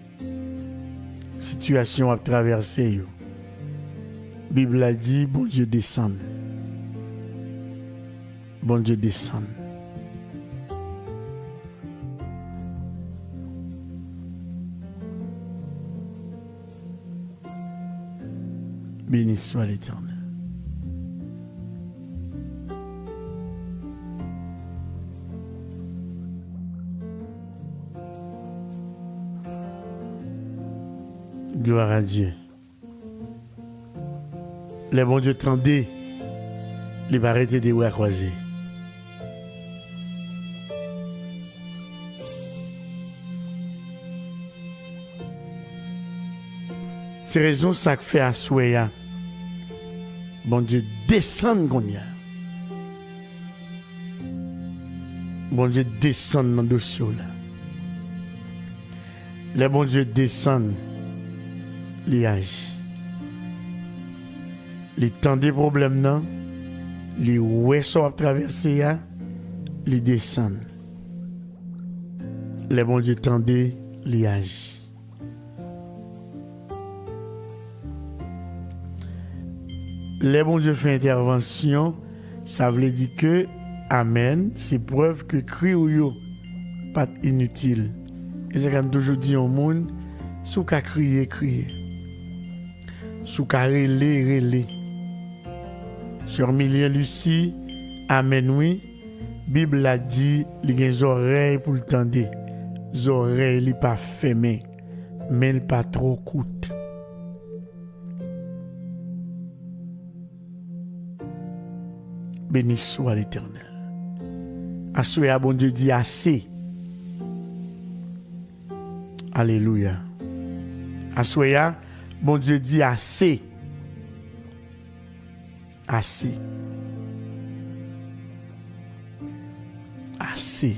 Situation à traverser yo. Bible a dit bon Dieu descend. Bon Dieu descend. Béni soit l'Éternel. Gloire à Dieu. Le bon Dieu tendait, les barrettes des bras croisés. C'est raison ça que fait à Souya. Bon Dieu descend qu'on y a. Bon Dieu descend dans le dossier là. Le bon Dieu descend. Les agit. Les temps des problèmes, non, les ouais sont à traverser, les descendent. Les bon Dieu tendez, les agit. Les bon Dieu fait intervention, ça veut dire que, amen, c'est preuve que cri ou yo, pas inutile. Et c'est comme toujours dit au monde, sous qu'à crier, crier. Sous qu'à relé. Sur Milien Lucie, amen oui, Bible a dit, il y a des oreilles pour le tendre. Les oreilles, il pas fermées, mais il pas trop coûte. Béni soit l'Éternel. Assoya, bon Dieu dit assez. Alléluia. Assoya, bon Dieu dit assez. Assez. Assez.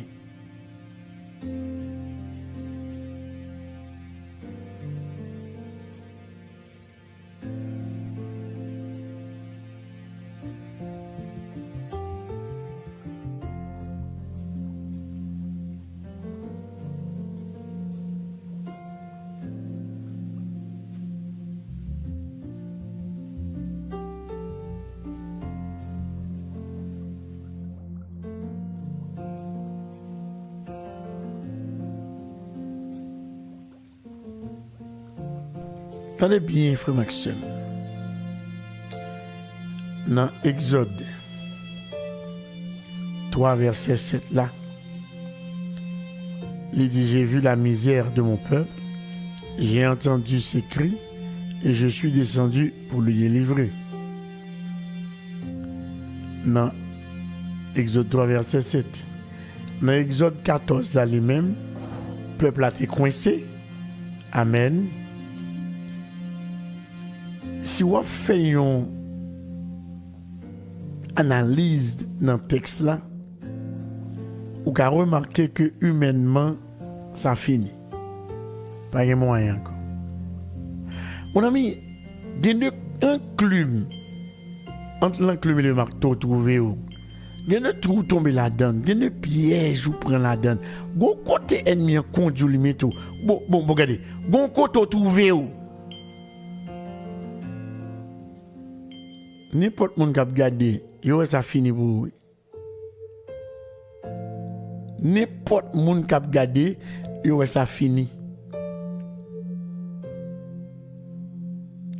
Tenez bien, frère Maxime. Dans Exode 3, verset 7 là, il dit, j'ai vu la misère de mon peuple, j'ai entendu ses cris, et je suis descendu pour le délivrer. Dans Exode 3, verset 7. Dans Exode 14 là lui-même, le peuple a été coincé. Amen. Si vous faites une analyse dans le texte là, vous avez remarqué que humainement, ça finit. Pas de moyen encore. Mon ami, il y a un clume entre l'enclume et le marteau trouvé où. Il y a un trou tombé là-dedans, il y a un piège où prend là-dedans. Bon côté ennemi conduit le métaux. Bon, regardez. Bon côté trouvé où. N'importe qui qui a regardé, ça finit pour vous. n'importe monde qui a regardé, yo ça fini.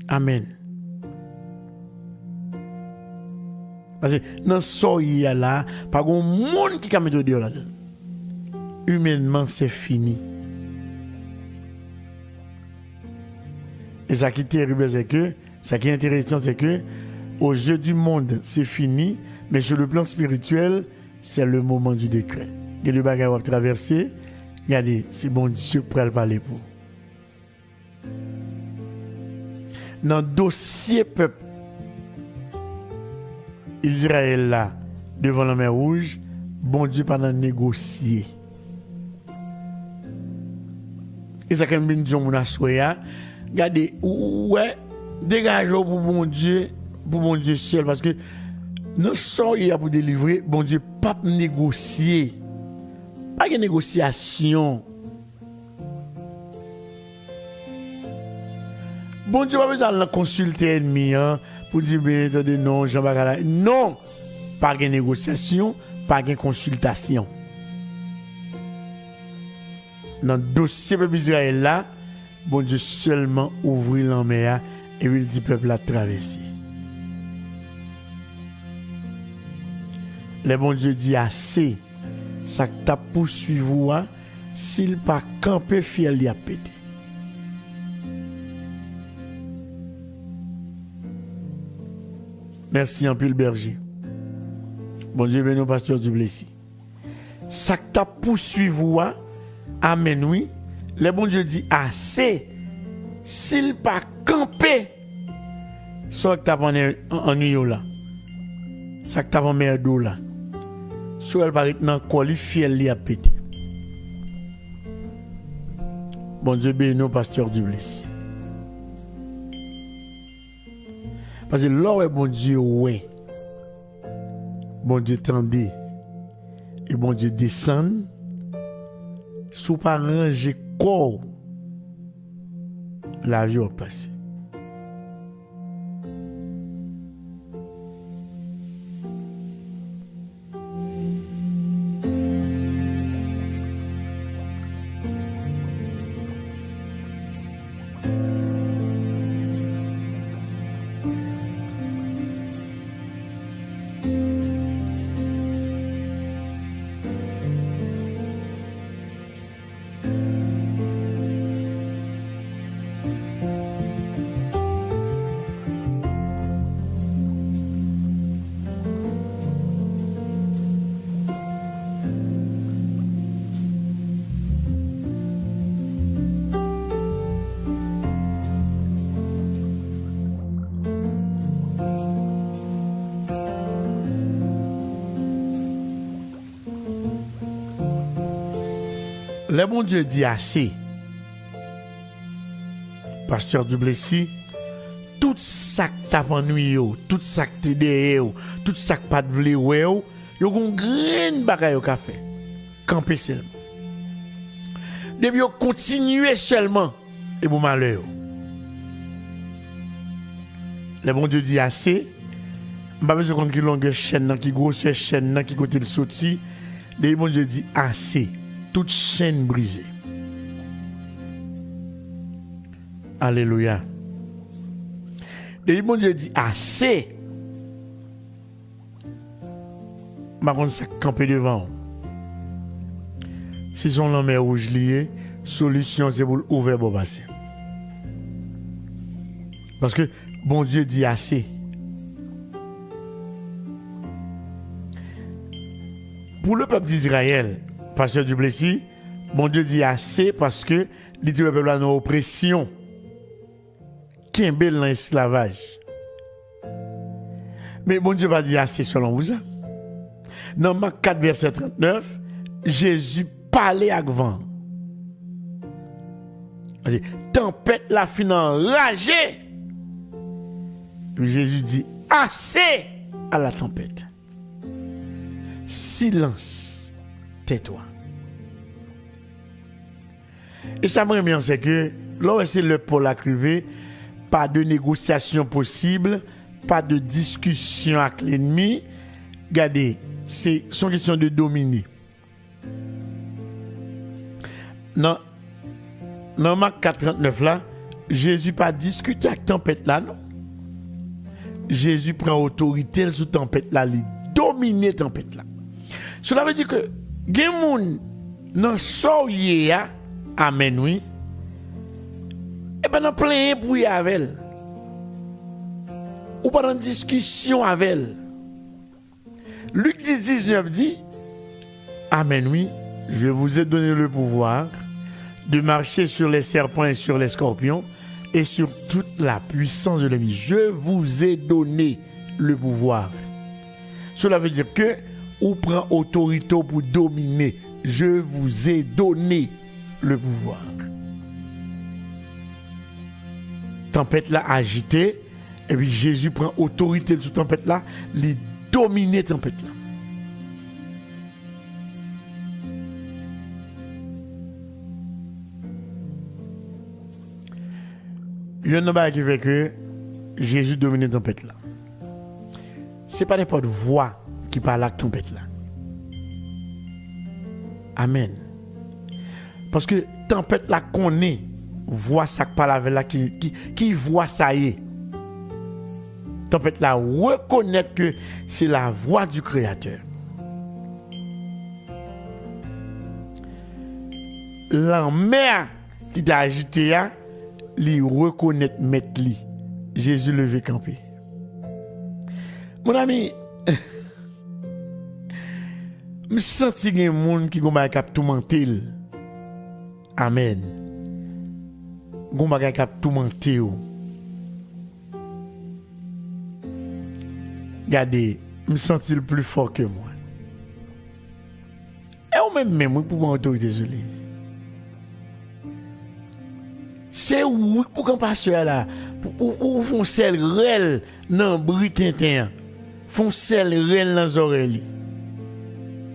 Amen. Parce que dans ce qu'il là, pas grand monde qui a mis de là. Humainement, c'est fini. Et ça qui est terrible, c'est que, ça qui est intéressant, c'est que, aux yeux du monde, c'est fini, mais sur le plan spirituel, c'est le moment du décret. Il y a des bagages à traverser, regardez, c'est bon Dieu pour le parler pour. Dans le dossier peuple Israël là, devant la mer Rouge, bon Dieu pas négocier. Et ça quand même dit mon assoya, regardez, ouais, dégagez pour bon Dieu seul parce que nous sommes pour délivrer, bon Dieu pas négocier. Pas de négociation. Bon Dieu pas besoin de consulter ennemi pour dire ben attendez non, Jean-Baptiste. Non, pas de négociation, pas de consultation. Dans le dossier peuple Israël là, bon Dieu seulement ouvrir la mer et puis il dit peuple a traversé. Le bon Dieu dit assez, ça t'a poursuivi, s'il pas campé fiel y a pété. Merci en pile berger. Bon Dieu béni pasteur du Blessé. Ça t'a poursuivi, amen oui. Le bon Dieu dit assez, s'il pas campé, soit que t'as en nuit là. Ça que t'as en mer d'eau là. Soit elle paraît dans colis fiel li a pété. Bon Dieu béni pasteur du Blessé. Parce que là où bon Dieu ouais. Bon Dieu tendait et bon Dieu descend sous pas ranger corps la vie au passé. Le bon Dieu dit assez. Pasteur du Blessé, tout ça que t'as ennuyé, tout ça que t'es derrière, tout ça que pas de vle ouais, yo gon grain bagaille au café. Camper seulement. Depuis yo continuer seulement et bon malheur. Le bon Dieu dit assez. M'pa besoin qu'on qui longue chaîne qui grosse chaîne qui côté de sorti. Le bon Dieu dit assez. Toute chaîne brisée. Alléluia. Et bon Dieu dit assez. Par contre, ça camper devant. Si son l'homme est rouge lié, solution c'est pour ouvrir bon bassin. Parce que bon Dieu dit assez. Pour le peuple d'Israël, pasteur du Blessé, bon Dieu dit assez parce que il dit le peuple a une oppression. Kembe l'esclavage. Mais bon Dieu va dire assez selon vous. Dans Marc 4, verset 39, Jésus parlait avec vent. Tempête la fin enragée. Jésus dit assez à la tempête. Silence, tais-toi. Et ça me bien, c'est que là, c'est le pôle à criver, pas de négociation possible, pas de discussion avec l'ennemi. Regardez, c'est une question de dominer. Dans Marc 4:39 là, Jésus pas discuté avec tempête là non. Jésus prend autorité sur tempête là, il domine tempête là. Cela veut dire que gen moun nan soye ya, amen oui. Et ben nan plein bruit avec elle. Ou pas dans discussion avec elle. Luc 10:19 dit, amen oui, je vous ai donné le pouvoir de marcher sur les serpents et sur les scorpions et sur toute la puissance de l'ennemi. Je vous ai donné le pouvoir. Cela veut dire que ou prend autorité pour dominer. Je vous ai donné le pouvoir. Tempête là agitée, et puis Jésus prend autorité sur tempête là, il domine tempête là. Il y a un homme qui fait que Jésus domine la tempête là. Ce n'est pas n'importe voix qui parle à la tempête là. Amen. Parce que tempête là qu'on est, voix ça qui parle avec là, qui voit ça y est. Tempête là reconnaître que c'est la voix du Créateur. La mer qui t'a agité, li reconnaître mettre li. Jésus levé campé. Mon ami, me senti gen moun qui gon bagay k'ap tourmenter. Amen. Gon bagay k'ap tourmenter ou. Regardez, me senti le plus fort que moi. Et ou même pour mon autorité sur lui. C'est où pour qu'on passe là pour font sel réel dans bruit tintin. Font sel réel dans les oreilles.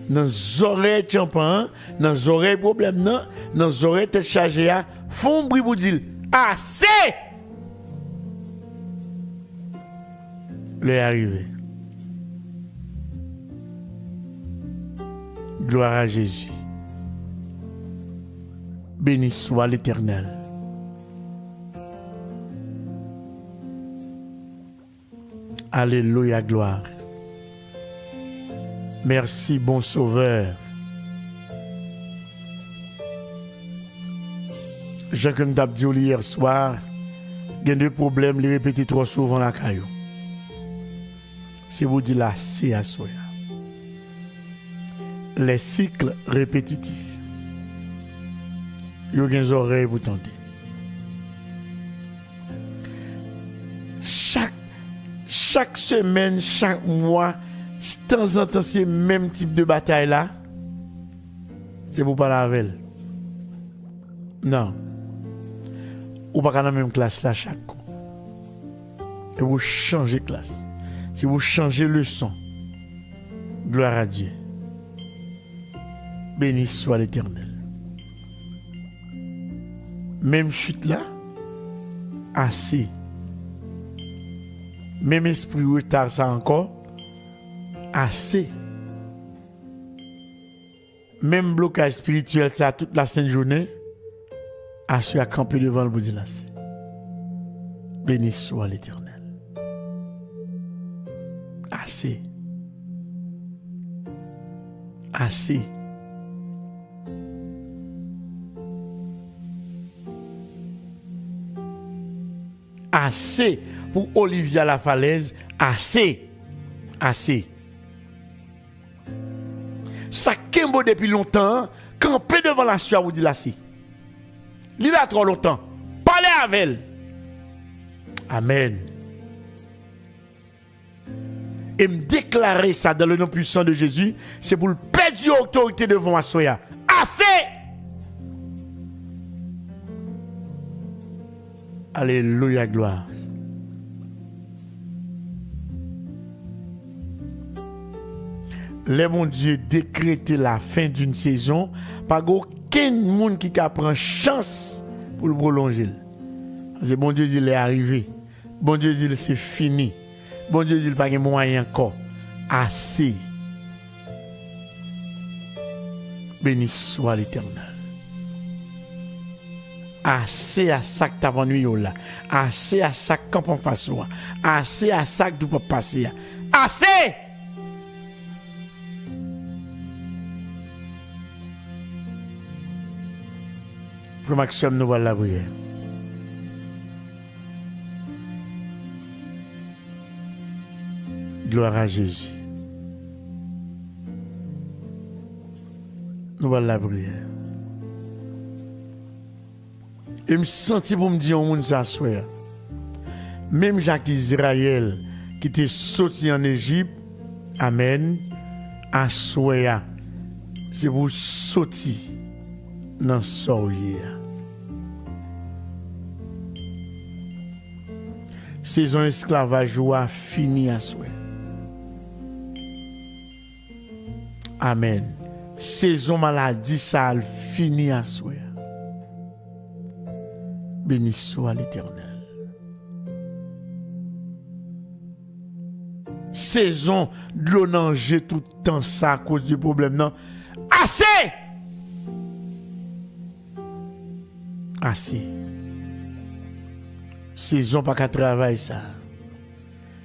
Dans les oreilles champan, dans les oreilles problème non, dans les oreilles tête chargée font bruit pour dire assez. Le arrivé. Gloire à Jésus. Béni soit l'Éternel. Alléluia, gloire. Merci, bon Sauveur. J'ai comme d'ab dit hier soir, il y a des problèmes, les répéter trop souvent la caillou. C'est vous dire là, c'est à soi. Les cycles répétitifs. Il y a des oreilles pour tenter. Chaque semaine, chaque mois, de temps en temps, c'est le même type de bataille là. C'est pour parler avec elle. Non. Ou pas dans la même classe là chaque coup. Et vous changez de classe. Si vous changez leçon. Gloire à Dieu. Béni soit l'Éternel. Même chute là, assez. Même esprit retard ça encore, assez. Même blocage spirituel ça toute la sainte journée, assez à camper devant le bout de la scène. Béni soit l'Éternel. Assez. Assez. Assez pour Olivia La Falaise, assez. Assez. Ça kembo depuis longtemps, camper devant la sueur vous dit là si. Il a trop longtemps. Parlez avec elle. Amen. Et me déclarer ça dans le nom puissant de Jésus, c'est pour le perdre l'autorité devant la sueur. Assez. Alléluia, gloire. Le bon Dieu décréter la fin d'une saison, pas aucun monde qui prend chance pour le prolonger. C'est bon Dieu dit il est arrivé. Bon Dieu dit c'est fini. Bon Dieu dit il pas de moyen encore. Assez. Béni soit l'Éternel. Assez à ça que t'as nuit là. Assez à ça que camp en face. Assez à ça que tu peux passer. Assez! Frère Maxime, nous voilà la prière. Gloire à Jésus. Nous voilà la prière. Et me senti pour me dire au monde ça soir. Même Jacques Israël qui était sorti en Égypte, amen, à soir, c'est pour sortir dans soirée. Saison esclavage a fini à soir. Amen. Saison maladie ça a fini à soir. Béni soit l'Éternel. Saison de l'eau nanger tout le temps ça à cause du problème non. Assez! Assez. Saison pas qu'à travailler ça.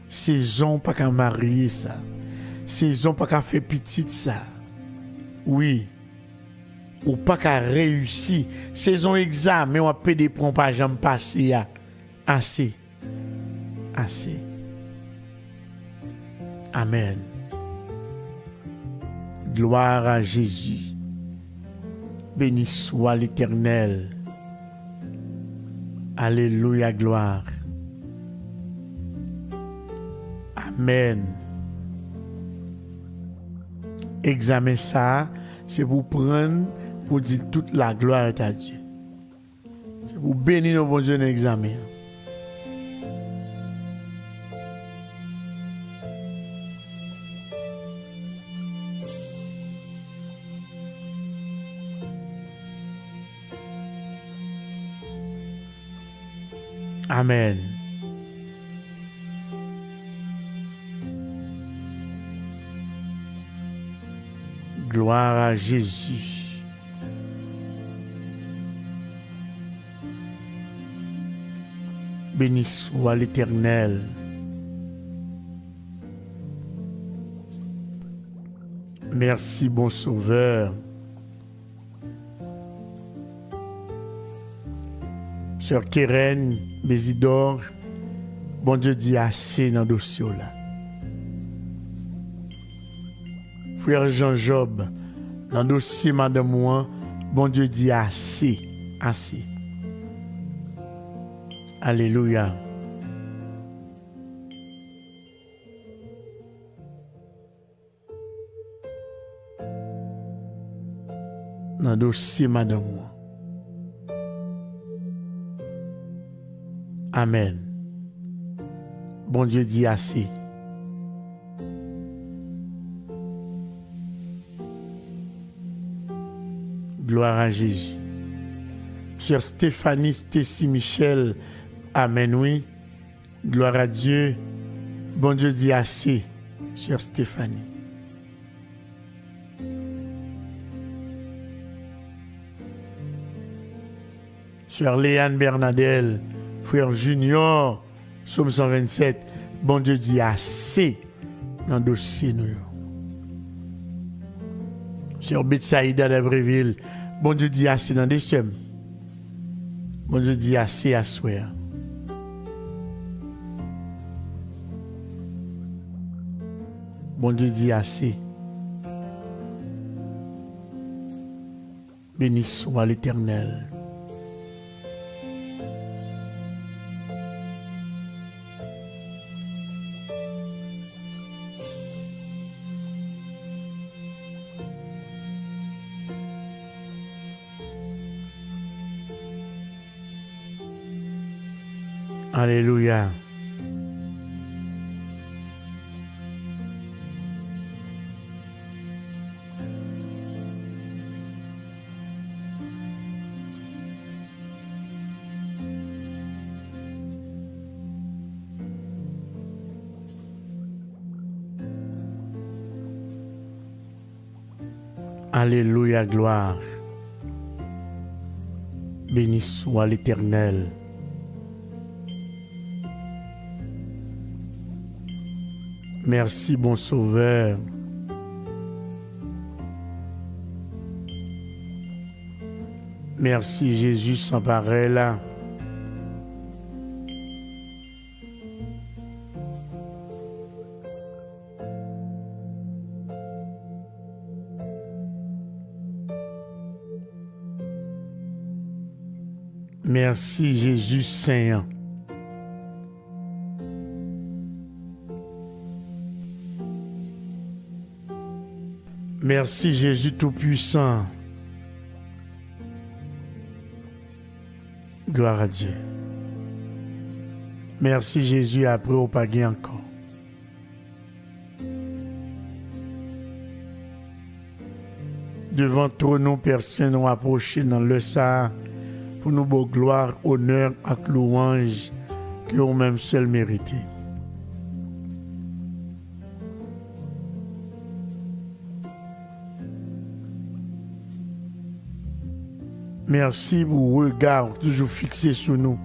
Saison pas qu'à marier ça. Saison pas qu'à faire petite ça. Oui. Ou pas qu'à réussir. Saison examen, on a payé des points pas jamais passé. Assez. Assez. Amen. Gloire à Jésus. Béni soit l'Éternel. Alléluia, gloire. Amen. Examen ça, c'est pour prendre, pour dire toute la gloire est à Dieu. C'est pour bénir nos bons Dieu dans l'examen. Amen. Gloire à Jésus. Béni soit l'Éternel. Merci, bon Sauveur. Sœur Keren, Mésidor, bon Dieu dit assez dans le dossier là. Frère Jean-Job, dans le dossier Madame Ouan, bon Dieu dit assez, assez. Alléluia. Dans le dossier Madame Ouan. Amen. Bon Dieu dit assez. Gloire à Jésus. Sœur Stéphanie Stécie Michel. Amen, oui. Gloire à Dieu. Bon Dieu dit assez. Sœur Stéphanie. Sœur Léane Bernadelle. Frère Junior, Psaume 127, bon Dieu dit assez dans le dossier nous. Sœur Betsaïda d'Abreville, bon Dieu dit assez dans des sommes. Bon Dieu dit assez à soi. Bon Dieu dit assez. Béni soit l'Éternel. Alléluia. Alléluia, gloire. Béni soit l'Éternel. Merci, bon Sauveur. Merci, Jésus sans pareil. Merci, Jésus Saint. Merci, Jésus Tout-Puissant. Gloire à Dieu. Merci, Jésus, après au pagé encore. Devant toi, nous, personne nous approcher dans le sang pour nous beau gloire, honneur et louange que nous-mêmes seuls méritez. Merci pour le regard toujours fixé sur nous.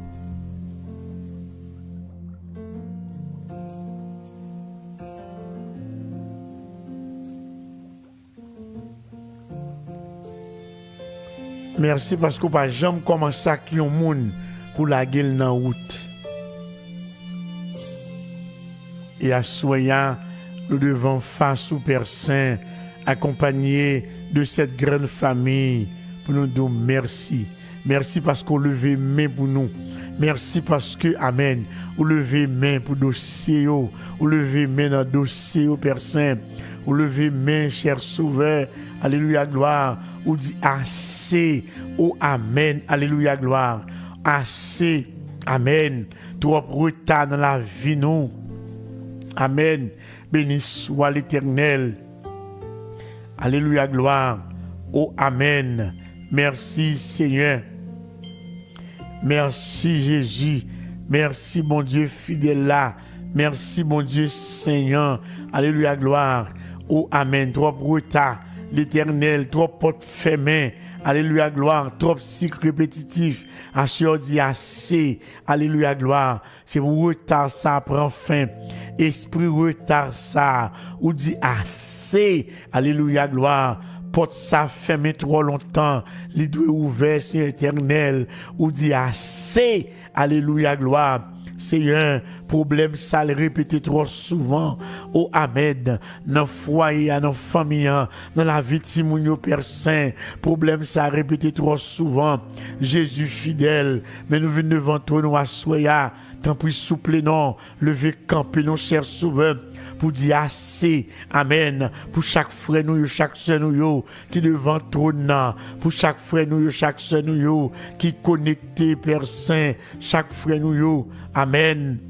Merci parce qu'on n'a jamais commencé à qui un monde pour la gueule dans la route. Et à soyant, nous devons face au Père Saint, accompagné de cette grande famille, pour nous dire merci. Merci parce qu'on levait main pour nous. Merci parce que, Amen, vous levez main pour dossier, vous levez main dans le dossier, Père Saint. Vous levez main, cher Sauveur. Alléluia, gloire. Vous dit assez, oh Amen, Alléluia, gloire. Assez, Amen. Trop retard dans la vie, nous. Amen. Béni soit l'Éternel. Alléluia, gloire. Oh Amen. Merci Seigneur. Merci Jésus. Merci bon Dieu fidèle là. Merci bon Dieu Seigneur. Alléluia, gloire. Oh Amen. Trop retard. L'Éternel, trop porte fermée. Alléluia, gloire. Trop cycle répétitif. Assure dit assez. Alléluia, gloire. C'est pour retard ça prend fin. Esprit retard ça. Ou dit assez. Alléluia, gloire. Porte ça fermé trop longtemps, les doigts ouverts, c'est éternel, ou dit assez, alléluia, gloire. C'est un problème, ça le répéter trop souvent, oh Amen, dans le foyer, dans la famille, dans la vie de Simonio Père Saint, problème, ça répéter trop souvent, Jésus fidèle, mais nous venons devant toi, nous assoyons, tant pis souple, non, levez, camper, nos chers sauveurs, pour dire assez, Amen, pour chaque frère nous, chaque soeur nous, qui devant trône, pour chaque frère nous, chaque soeur nous, qui connecté, Père Saint, chaque frère nous, Amen.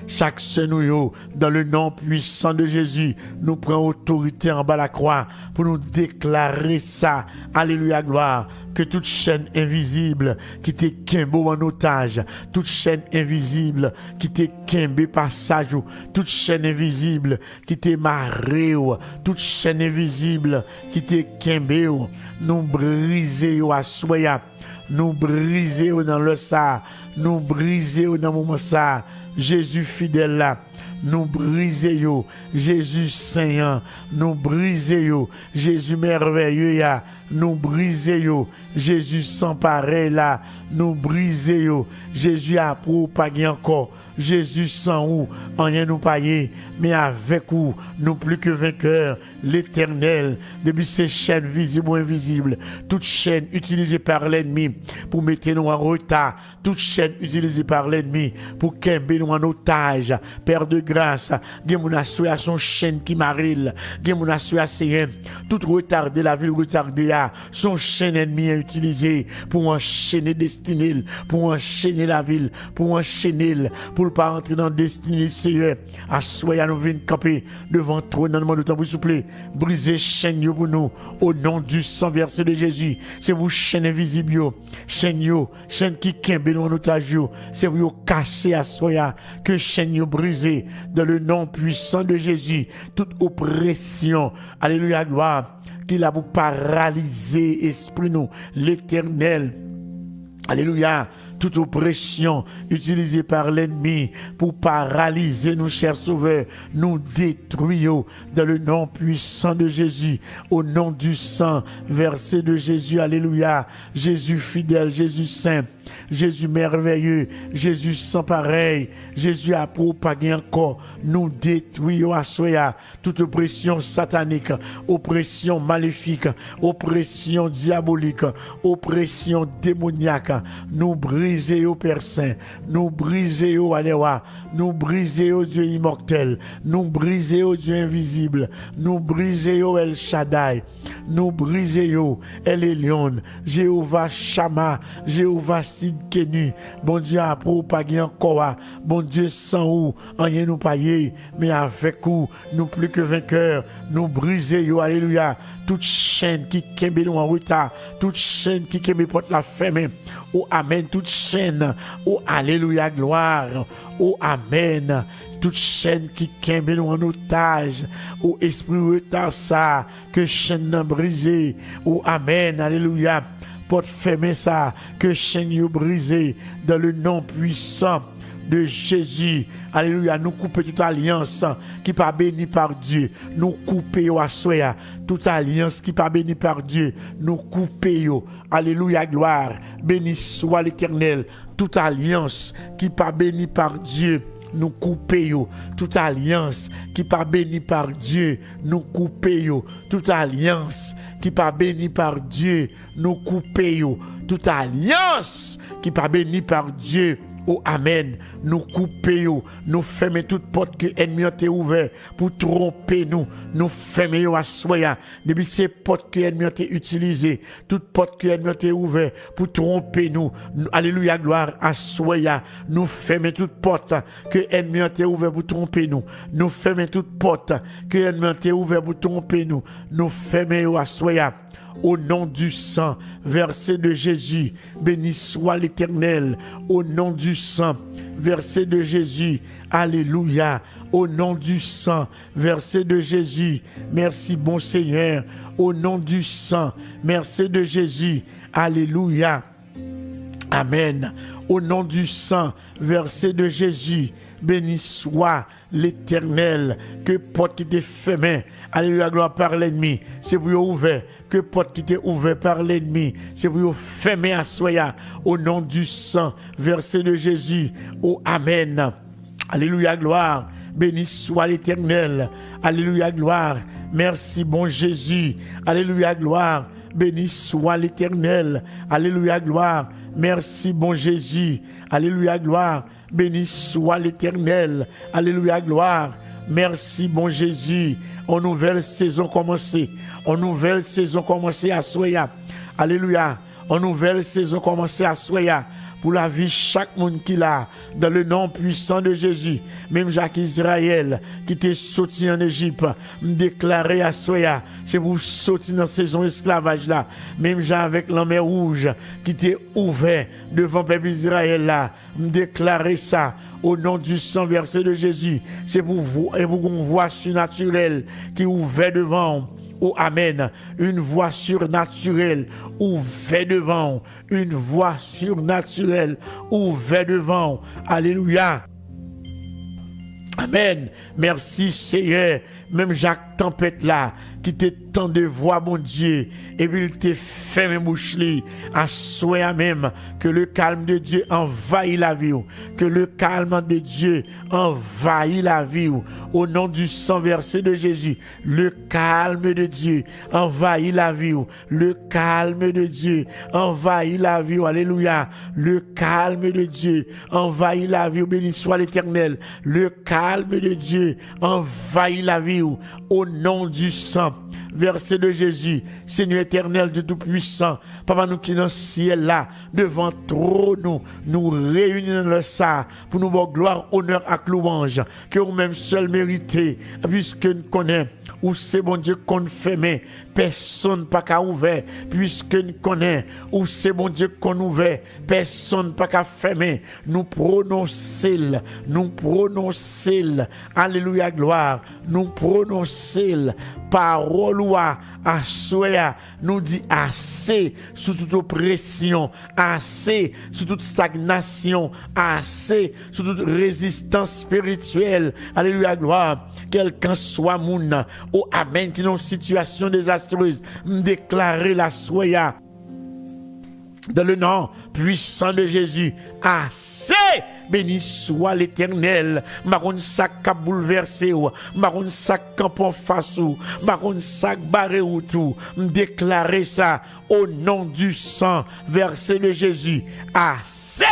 Chaque soeur nous, dans le nom puissant de Jésus, nous prenons autorité en bas de la croix pour nous déclarer ça. Alléluia, gloire. Que toute chaîne invisible qui t'est quimbo en otage, toute chaîne invisible qui t'est quimbé passage, toute chaîne invisible qui t'est marré, toute chaîne invisible qui t'est quimbé, nous briser à soya, nous briser dans le ça, nous briser dans le moment ça. Jésus fidèle là, nous briser yo, Jésus Saint, nous briser yo, Jésus merveilleux ya, nous briser yo, Jésus sans pareil là, nous briser yo, Jésus a pour pas encore, Jésus sans ou, rien nous payer, mais avec ou, nous plus que vainqueurs, l'Éternel, depuis ces chaînes visibles ou invisibles, toute chaîne utilisée par l'ennemi pour mettre nous en retard, toute chaîne utilisée par l'ennemi pour qu'ember nous en otage, Père de grâce, gen mon à son chaîne qui marille, gen mon Seigneur, tout retardé la ville retardée à son chaîne ennemi est utilisé pour enchaîner destinée, pour enchaîner la ville, pour enchaîner, pour ne pas entrer dans destinée, Seigneur, à soya nous venons camper devant toi dans le monde de temps, s'il vous plaît, briser chaîne pour nous, au nom du sang versé de Jésus, c'est vous chaîne invisible, chaîne qui kembe nous en otage, c'est vous casser à soya, que chaîne brisée, dans le nom puissant de Jésus, toute oppression, alléluia, gloire, qui l'a pour paralyser esprit nous, l'Éternel. Alléluia. Toute oppression utilisée par l'ennemi pour paralyser nos chers sauveurs, nous détruisons dans le nom puissant de Jésus, au nom du sang versé de Jésus. Alléluia. Jésus fidèle, Jésus saint, Jésus merveilleux, Jésus sans pareil, Jésus à propager encore. Nous détruisons à soi toute oppression satanique, oppression maléfique, oppression diabolique, oppression démoniaque. Nous brisons au Père Saint, nous briser au Aléwa, nous briser au Dieu immortel, nous briser au Dieu invisible, nous briser au El Shaddai, nous briser au El Elyon, Jéhovah Shama, Jéhovah Sidkenu, bon Dieu à propager encore, bon Dieu sans ou, rien nous payer, mais avec ou, nous plus que vainqueurs, nous briser au Alléluia, toute chaîne qui kembe nous en retard, toute chaîne qui kembe porte la ferme, oh amen, toute chaîne, oh alléluia, gloire, oh amen, toute chaîne qui kembe nous en otage, oh esprit retard ça, que chaîne n'a brisé, oh amen, alléluia, porte fermée ça, que chaîne yo brisé, dans le nom puissant de Jésus. Alléluia, nous couper toute alliance qui pas bénie par Dieu. Nous couper à soi toute alliance qui pas bénie par Dieu. Nous couper. Alléluia, gloire. Béni soit l'Éternel. Toute alliance qui pas bénie par Dieu. Nous couper toute alliance qui pas bénie par Dieu, nous couper toute alliance qui pas bénie par Dieu, nous couper toute alliance qui pas bénie par Dieu. Oh amen, nous coupons, nous fermons toute porte que l'ennemi a ouverte pour tromper nous, nous fermons à soi. Depuis ces portes que l'ennemi a utilisées, toute porte que l'ennemi a ouverte pour tromper nous, alléluia, gloire à soi. Nous fermons toute porte que l'ennemi a ouverte pour tromper nous, nous fermons toute porte que l'ennemi a ouverte pour tromper nous, nous fermons à soi. Au nom du sang versé de Jésus, béni soit l'Éternel. Au nom du sang versé de Jésus, alléluia. Au nom du sang versé de Jésus, merci bon Seigneur. Au nom du sang, merci de Jésus, alléluia. Amen. Au nom du sang versé de Jésus, béni soit l'Éternel. Que porte qui était fermée, alléluia, gloire par l'ennemi, c'est pour ouvert. Que porte qui était ouverte par l'ennemi, c'est pour fermer à soi. Au nom du sang versé de Jésus, oh amen. Alléluia, gloire. Béni soit l'Éternel. Alléluia, gloire. Merci bon Jésus. Alléluia, gloire. Béni soit l'Éternel. Alléluia, gloire. Merci bon Jésus. Alléluia, gloire. Béni soit l'Éternel. Alléluia, gloire. Merci bon Jésus. En nouvelle saison commencée. En nouvelle saison commencée à Soya. Alléluia. En nouvelle saison commencée à Soya. Pour la vie chaque monde qui l'a, dans le nom puissant de Jésus. Même Jacques Israël, qui était sorti en Égypte, me déclarer à Soya, c'est pour sortir dans la saison esclavage là. Même Jean avec la mer rouge, qui était ouvert devant peuple Israël là, me déclarer ça. Au nom du sang versé de Jésus, c'est pour vous et pour une voix surnaturelle qui est ouverte devant. Oh amen, une voix surnaturelle ouverte devant, une voix surnaturelle ouverte devant. Alléluia. Amen. Merci Seigneur. Même Jacques Tempête là, qui te tant de voix, mon Dieu, et puis il te fermé bouche à soi même, que le calme de Dieu envahit la vie, que le calme de Dieu envahit la vie, au nom du sang versé de Jésus, le calme de Dieu envahit la vie, le calme de Dieu envahit la vie, alléluia, le calme de Dieu envahit la vie, béni soit l'Éternel, le calme de Dieu envahit la vie, au nom du sang versé de Jésus, Seigneur éternel de Tout-Puissant, Papa, nous qui dans le ciel là, devant trône, nous réunissons le ça, pour nous voir gloire, honneur et louange, que vous-même seul méritez, puisque nous connaissons, où c'est bon Dieu qu'on fermé, personne pas qu'à ouvert, puisque nous connaissons, où c'est bon Dieu qu'on ouvert, personne pas qu'à fermer, nous prononçons, alléluia, gloire, nous prononçons, parole gloire à soi, nous dit assez sous toute oppression, assez sous toute stagnation, assez sous toute résistance spirituelle. Alléluia, gloire. Quelqu'un soit moun, oh amen, qui est dans une situation désastreuse, déclarer la soya. Dans le nom puissant de Jésus, assez béni soit l'Éternel. Maroun sac a bouleversé ou, maroun sac campon face ou, maroun sac barré ou tout. Déclarer ça au nom du sang versé de Jésus. Assez,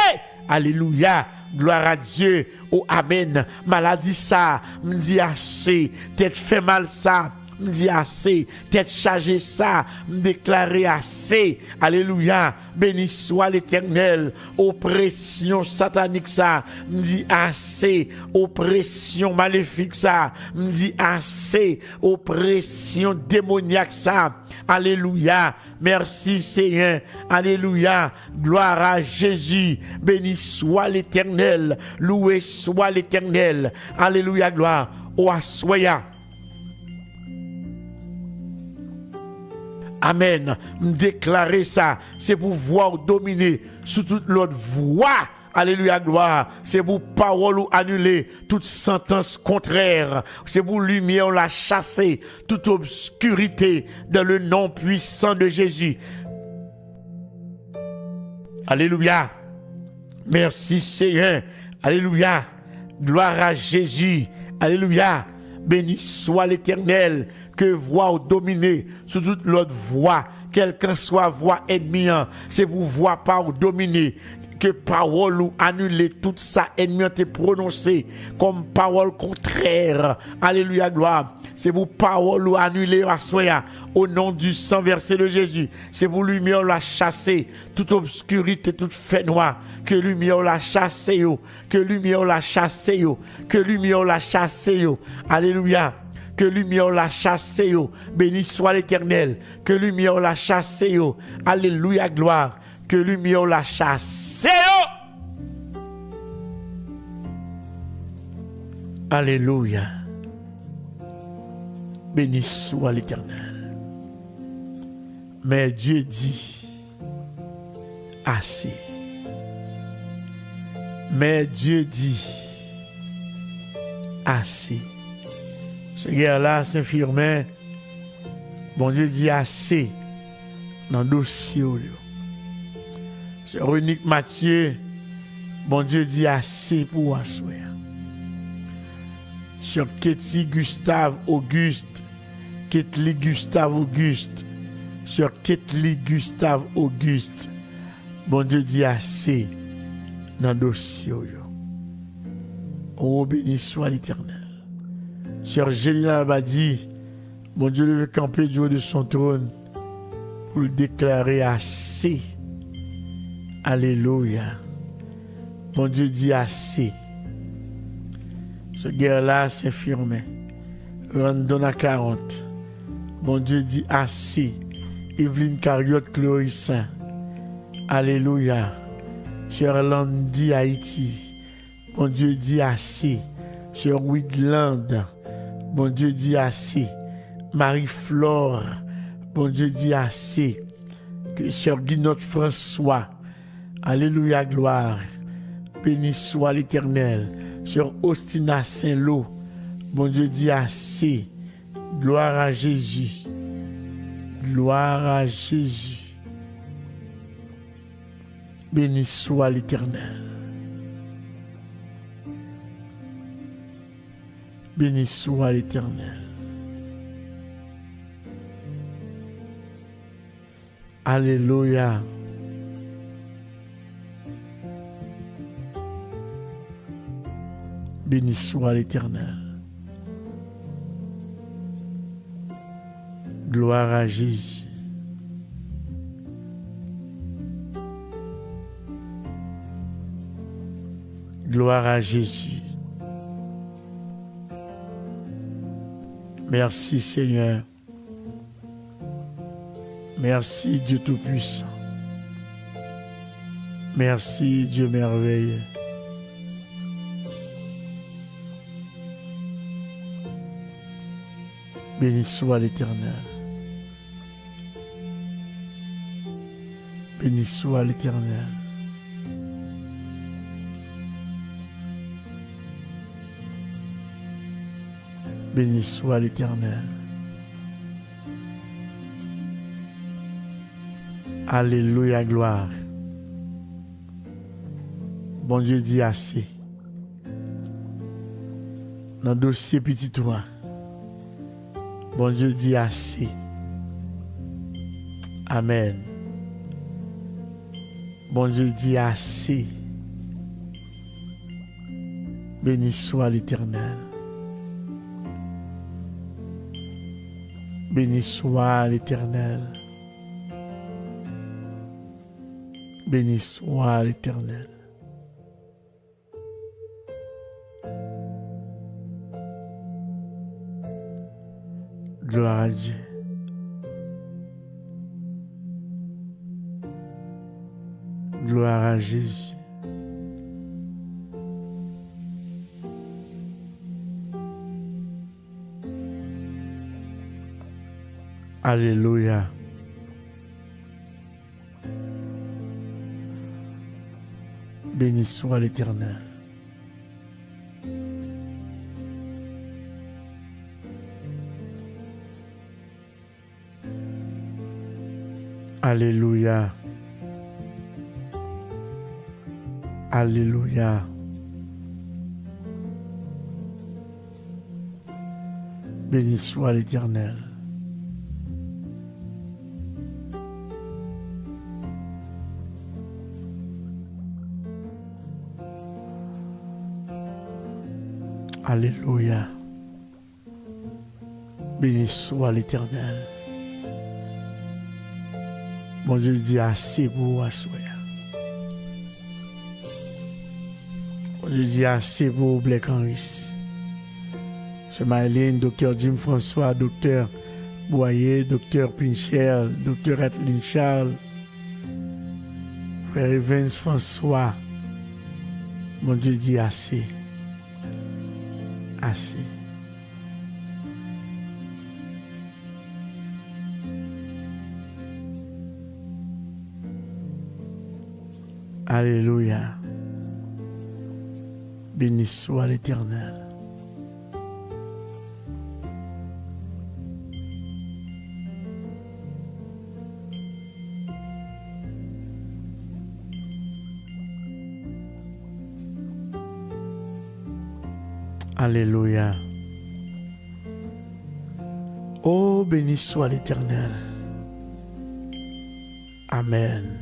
alléluia. Gloire à Dieu, oh amen. Maladie ça, me dit assez. Tête fait mal ça, me dit assez. Tête chargée ça, me déclarer assez. Alléluia. Béni soit l'Éternel. Oppression satanique ça, me dit assez. Oppression maléfique ça, me dit assez. Oppression démoniaque ça. Alléluia. Merci Seigneur. Alléluia. Gloire à Jésus. Béni soit l'Éternel. Loué soit l'Éternel. Alléluia. Gloire. Ô Assoya. Amen. Déclarer ça, c'est pour pouvoir dominer sous toute l'autre voie. Alléluia, gloire. C'est pour parole ou annuler toute sentence contraire. C'est pour lumière la chasser, toute obscurité dans le nom puissant de Jésus. Alléluia. Merci Seigneur. Alléluia. Gloire à Jésus. Alléluia. Béni soit l'Éternel. Que voix ou dominer sur toute l'autre voix, quelle que soit voix ennemie, c'est pour voix pas ou dominer. Que parole ou annuler toute ça ennemi te prononcé comme parole contraire. Alléluia, gloire. C'est pour parole ou annuler à soi au nom du sang versé de Jésus. C'est pour lumière la chasser toute obscurité, toute fait noir. Que lumière la chasser yo, que lumière la chasser yo, que lumière la chasser yo. Alléluia. Que lumière la chasse yo. Béni soit l'Éternel. Que lumière la chasse yo. Alléluia, gloire. Que lumière la chasse yo. Alléluia. Béni soit l'Éternel. Mais Dieu dit assez. Mais Dieu dit assez. Ce guerre-là s'infirmait. Bon Dieu dit assez dans le dossier. Sur Renique Mathieu, bon Dieu dit assez pour asseoir. Sur Ketty Gustave Auguste, Ketli Gustave Auguste, sur Ketli Gustave Auguste, bon Dieu dit assez dans le dossier. Oh, béni soit l'Éternel. Sœur Gélina m'a dit, mon Dieu veut camper du haut de son trône pour le déclarer assez. Alléluia. Mon Dieu dit assez. Ce guerre-là s'infirmait. Randonna 40. Mon Dieu dit assez. Evelyne Cariote Clorissin. Alléluia. Sœur Landy Haïti. Mon Dieu dit assez. Sœur Widland. Bon Dieu dit assez. Marie-Flore, bon Dieu dit assez. Que Sœur Guinotte François, alléluia, gloire. Béni soit l'Éternel. Sœur Austina Saint-Lô, bon Dieu dit assez. Gloire à Jésus. Gloire à Jésus. Béni soit l'Éternel. Béni soit l'Éternel. Alléluia. Béni soit l'Éternel. Gloire à Jésus. Gloire à Jésus. Merci Seigneur. Merci Dieu Tout-Puissant. Merci Dieu merveilleux. Béni soit l'Éternel. Béni soit l'Éternel. Béni soit l'Éternel. Alléluia, gloire. Bon Dieu dit assez. Dans le dossier petit toi, bon Dieu dit assez. Amen. Bon Dieu dit assez. Béni soit l'Éternel. Béni soit l'Éternel. Béni soit l'Éternel. Gloire à Dieu. Gloire à Jésus. Alléluia. Béni soit l'Éternel. Alléluia. Alléluia. Béni soit l'Éternel. Alléluia. Béni soit l'Éternel. Mon Dieu dit assez pour asseoir. Mon Dieu dit assez pour Black Henry. Monsieur Marlene, docteur Jim François, docteur Boyer, docteur Pinchel, docteur Adeline Charles, frère Evans François. Mon Dieu dit assez. Assez. Alléluia. Béni soit l'Éternel. Alléluia. Oh, béni soit l'Éternel. Amen.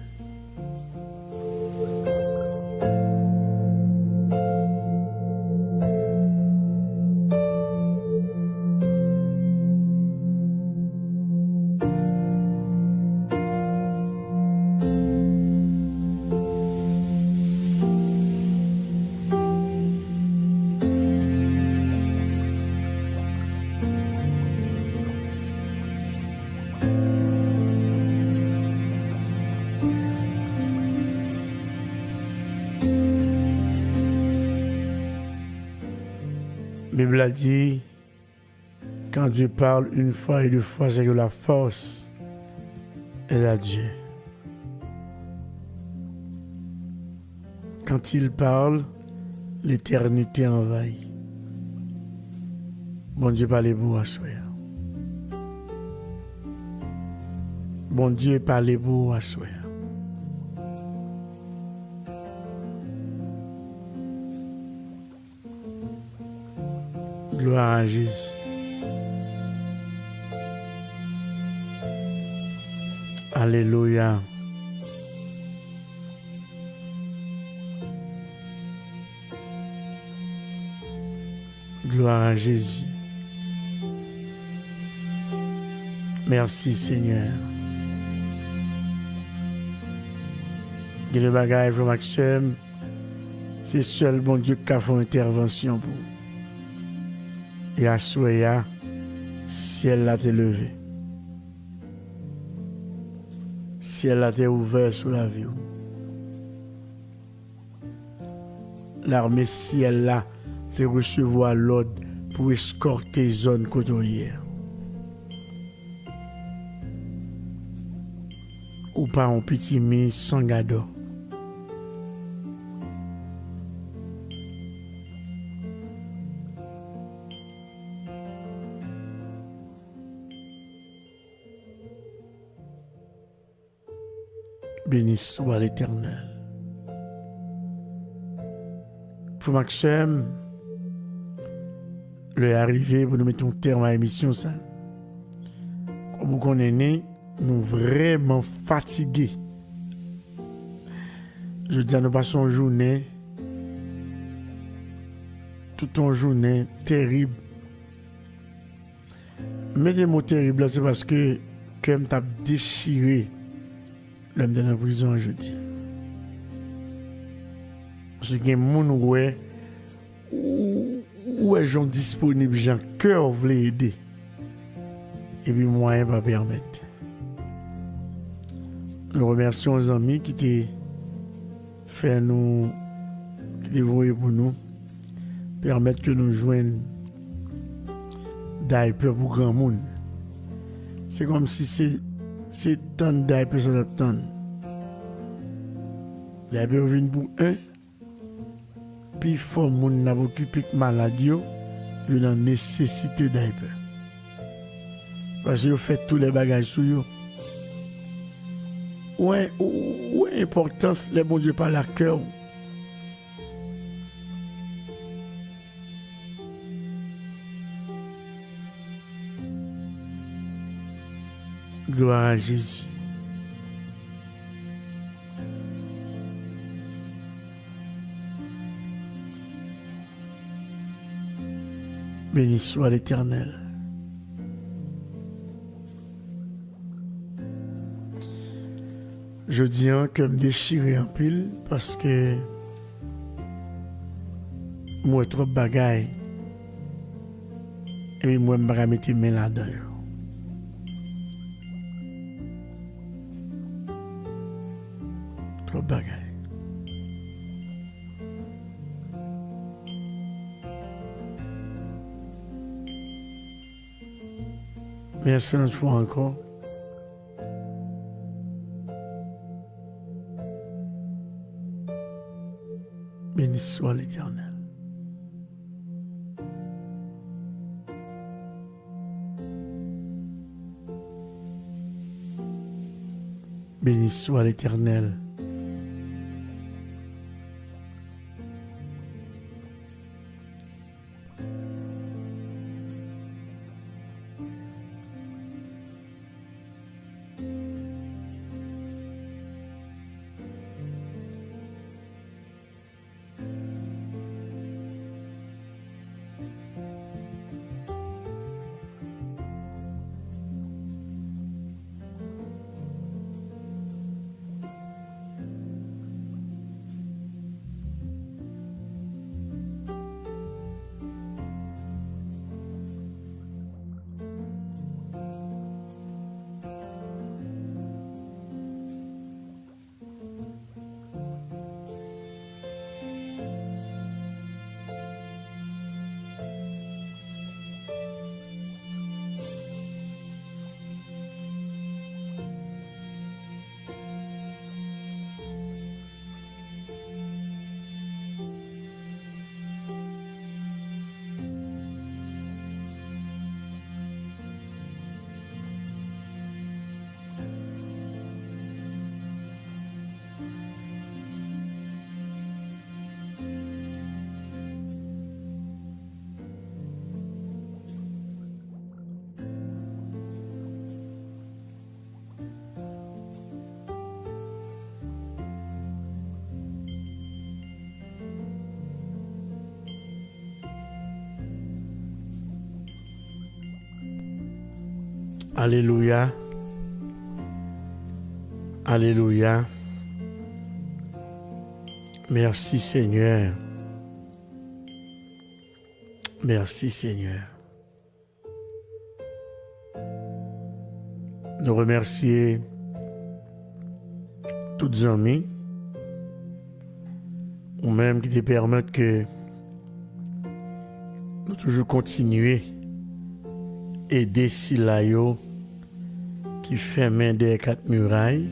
La Bible a dit, quand Dieu parle une fois et deux fois, c'est que la force est à Dieu. Quand il parle, l'éternité envahit. Bon Dieu parle pour asseoir. Bon Dieu parle pour asseoir. Gloire à Jésus. Alléluia. Gloire à Jésus. Merci Seigneur. Et le bagage pour Maxime, c'est seul bon Dieu qui a fait une intervention pour. Et à Soya, ciel l'a été levé. Ciel l'a été ouvert sous la vie. L'armée ciel là te recevoir l'ordre pour escorter zone côtière. ou pas un petit mi sangado. Béni soit l'Éternel. Pour Maxime, le arrivé pour nous mettre un terme à l'émission ça. Comme vous connaissez, nous vraiment fatigués. Je dis à nous passons une journée, toute une journée terrible. Mais les mots terribles, c'est parce que comme tu as déchiré l'homme de la prison aujourd'hui. Parce qu'il y a des gens où est gens disponibles, gens cœur voulait aider. Et puis moyen va permettre. Nous remercions les amis qui t'ont fait nous, qui t'ont voué pour nous, permettre que nous joignions diaper pour grand monde. C'est comme si c'est tant de diaper ça tant. Diaper vient pour un, puis il faut que les gens occupent de maladie, ils ont nécessité diaper. Parce que vous faites tous les bagages sur eux. Ouais, importance, les bons Dieu par la cœur. Gloire à Jésus. Béni soit l'Éternel. Je dis que me déchirer en pile parce que moi trop bagaille et moi je vais mettre mes mains là-dedans. Trop bagaille. Merci une fois encore. Béni soit l'Éternel. Béni soit l'Éternel. Alléluia. Alléluia. Merci Seigneur. Merci Seigneur. Nous remercions toutes les amis ou même qui te permettent que nous toujours continuer aider Silayo qui fait main des quatre murailles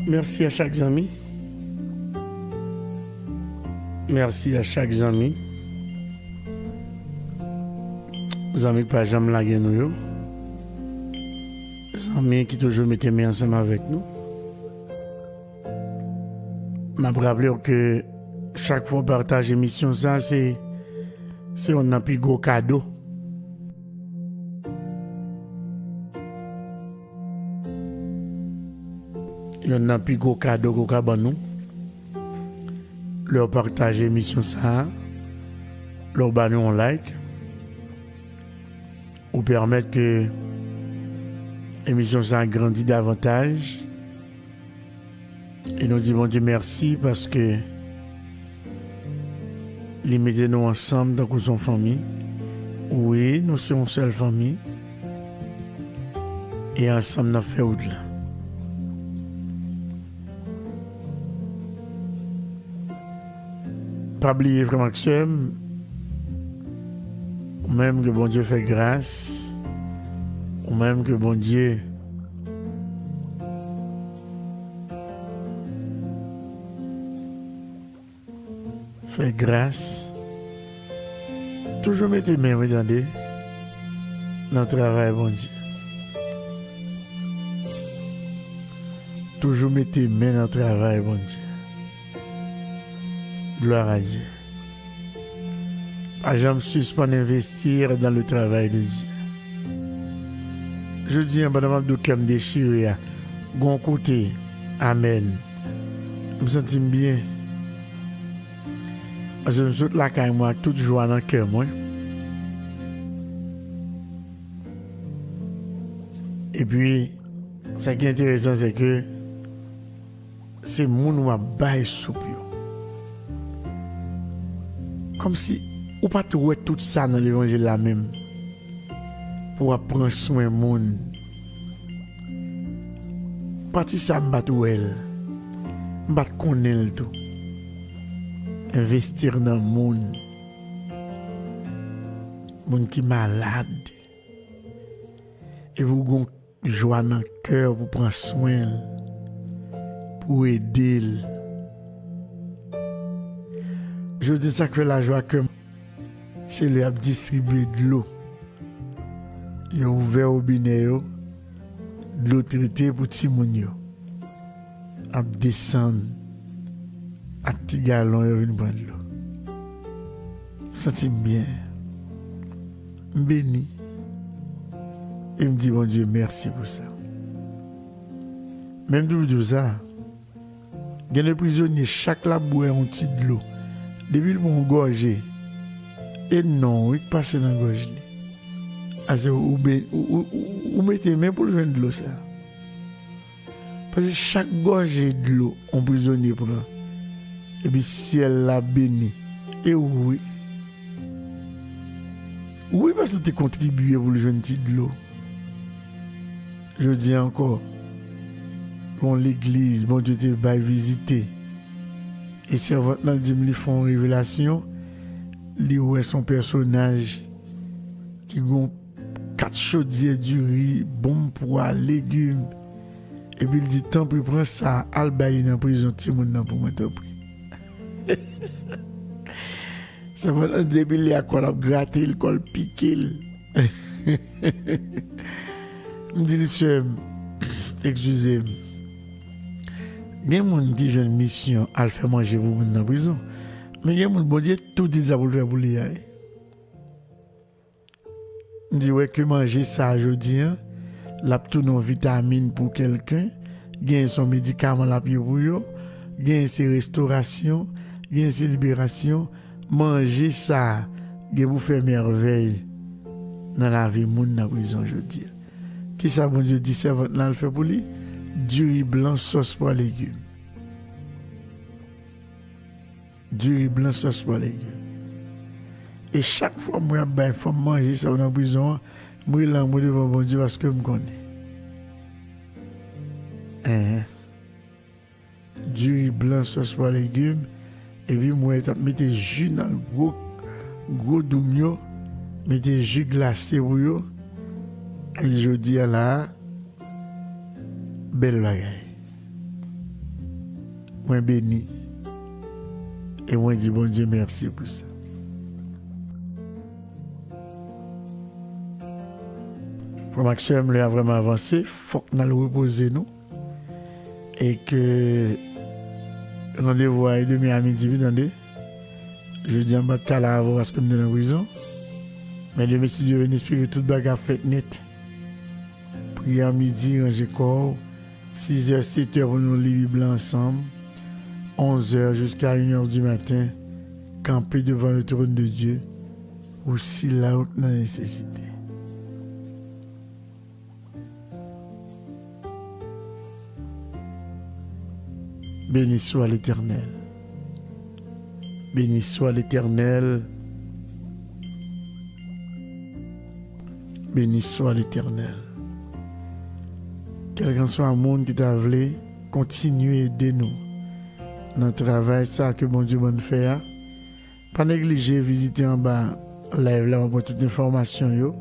Merci à chaque ami. Merci à chaque ami. Amis pas jamais la nous yo. Amis qui toujours mettent main ensemble avec nous. M'a rappelé que chaque fois partage émission ça c'est on a plus gros cadeau. On a plus gros cadeau qu'on a nous. Leur partage émission ça, leur banner on like, ou permettre que l'émission ça grandit davantage. Et nous disons Dieu merci parce que les mettez nous ensemble dans une famille. Oui, nous sommes une seule famille. Et ensemble nous fait au-delà. Pas oublier vraiment que c'est ou même que bon Dieu fait grâce, ou même que bon Dieu fait grâce. Toujours mettez main, vous entendez, dans le travail, bon Dieu. Toujours mettez main dans le travail, bon Dieu. Gloire à Dieu. Pas jamais suspendre investir dans le travail de Dieu. Je dis un bon de cœur me déchiré, bon côté, amen. Je me sens bien. Je me sens là quand moi, toute joie dans le cœur, moi. Et puis, ce qui est intéressant, c'est que c'est mon ou ma baille soupe. Comme si, ou pas trouver tout ça dans l'évangile là même. Pour prendre soin de monde. Parti ça, je vais elle. Je vais connaître tout. Investir dans le monde. Monde qui est malade. Et vous avez joie dans le cœur pour prendre soin. Pour aider. Je dis ça que la joie que c'est lui a distribué de l'eau. Il a ouvert au binet de l'eau traitée pour Timounio. A descendre à petit galon et une prendre l'eau. Je sens bien. Je béni. Et me dit, mon Dieu, merci pour ça. Même tout ça, il y a des prisonniers, chaque la boit un petit de l'eau. Depuis le bon gorgé, et non, il passe dans la gorge. Vous mettez main pour le joindre de l'eau, ça. Parce que chaque gorgée de l'eau, on prisonnier prend. Et puis si elle l'a béni. Et oui. Oui, parce que tu as contribué pour le joindre de l'eau. Je dis encore, pour l'église, bon Dieu te va visiter. Et servant dans dit me font révélation, li ouais son personnage qui gon 4 chaudières du riz, bon poids, légumes. Et puis il dit tant pis prend ça al bailler dans prison ti moun nan pour moi tant pis. Ça va depuis il a quoi gratter, il col piquer. Me dit monsieur, excusez-moi. Il y a des gens qui ont une mission à le faire manger pour dans la prison. Mais il y a des gens qui ont tout dit pour le faire pour lui. Il dit ouais, que manger ça aujourd'hui, la tourne en vitamine pour quelqu'un, gagne son médicament la pour vous, gagne ses restaurations, gagne ses libérations, manger ça, gagne vous faire merveille dans la vie moun dans la prison aujourd'hui. Qui ça bon Dieu dit servant là le fait pour lui? Du riz blanc sauce pour légumes. Du riz blanc sauce pour légumes. Et chaque fois moi ben faut manger ça dans la prison, moi là moi devant bon Dieu parce que je me connais. Du riz blanc sauce pour légumes et puis moi mettez jus dans gros doumio, mettez jus glacé pour yo. Et je dis là belle bagaille. Moi béni. Et moi dis bon Dieu merci pour ça. Pour Maxime, lui a vraiment avancé. Il faut que nous le reposer nous. Et que rendez-vous à demain à midi, attendez. Je dis en bas de Calavo parce que je suis dans la prison. Mais demain, si Dieu veut inspirer toute bagarre faite net. Prière midi, ranger corps. 6h, 7h pour nous lire Bible ensemble. 11h jusqu'à 1h du matin. Camper devant le trône de Dieu. Aussi là où la nécessité. Béni soit l'Éternel. Béni soit l'Éternel. Béni soit l'Éternel. Quel qu'en soit le monde qui t'a voulu, continuez à aider nous dans le travail ça que bon Dieu nous fait. Pas négliger visiter en bas live là pour toute information yo.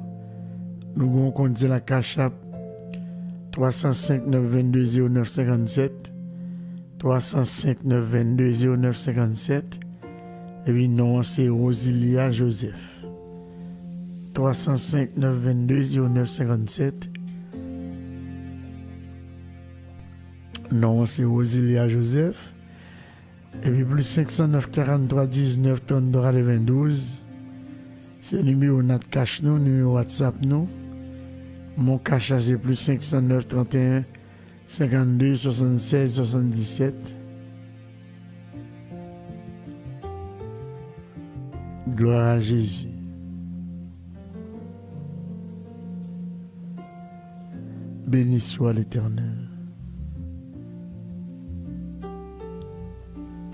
Nous avons compte la cash app 305 922 0957 305 922 0957 et puis non c'est Rosilia Joseph 305 922 0957 non c'est Rosilia Joseph et puis plus 509 43 19 33 22 c'est le numéro notre cash nous numéro WhatsApp nous mon cash c'est plus 509 31 52 76 77 gloire à Jésus. Béni soit l'Éternel.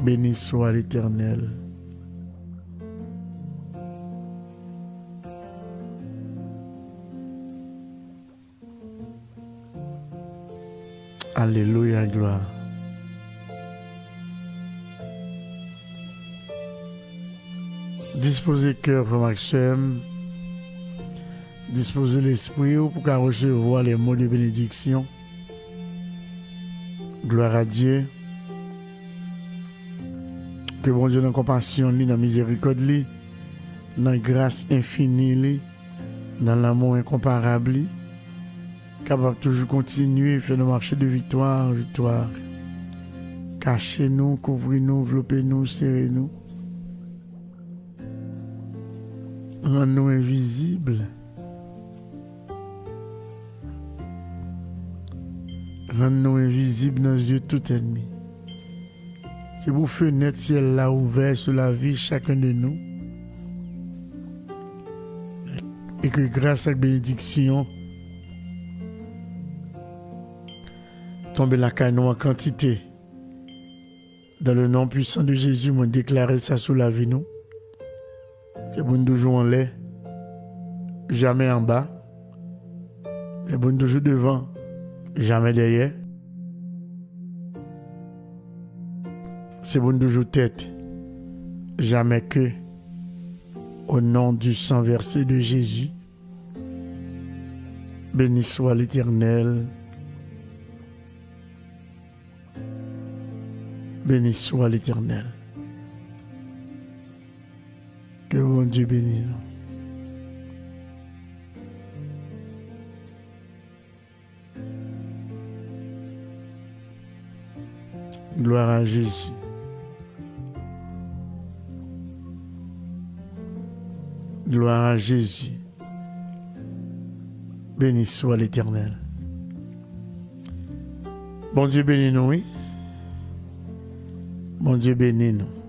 Béni soit l'Éternel. Alléluia, gloire. Disposez cœur pour Maxime. Disposez l'esprit pour qu'à recevoir les mots de bénédiction. Gloire à Dieu. Que bon Dieu dans la compassion, dans la miséricorde, dans la grâce infinie, dans l'amour incomparable, capable de toujours continuer, faire nos marchés de victoire en victoire. Cachez-nous, couvrez-nous, enveloppez-nous, serrez-nous. Rends-nous invisibles. Rends-nous invisibles dans les yeux de tout ennemi. C'est pour fenêtre ciel là ouvert sur la vie chacun de nous. Et que grâce à la bénédiction, tombe la caille en quantité. Dans le nom puissant de Jésus, on déclare ça sous la vie nous. C'est bon toujours en l'air, jamais en bas. C'est bon toujours devant, jamais derrière. C'est bon toujours tête, jamais queue. Au nom du sang versé de Jésus, béni soit l'Éternel. Béni soit l'Éternel. Que bon Dieu bénisse. Gloire à Jésus. Gloire à Jésus. Béni soit l'Éternel. Bon Dieu bénis nous, oui. Bon Dieu bénis nous.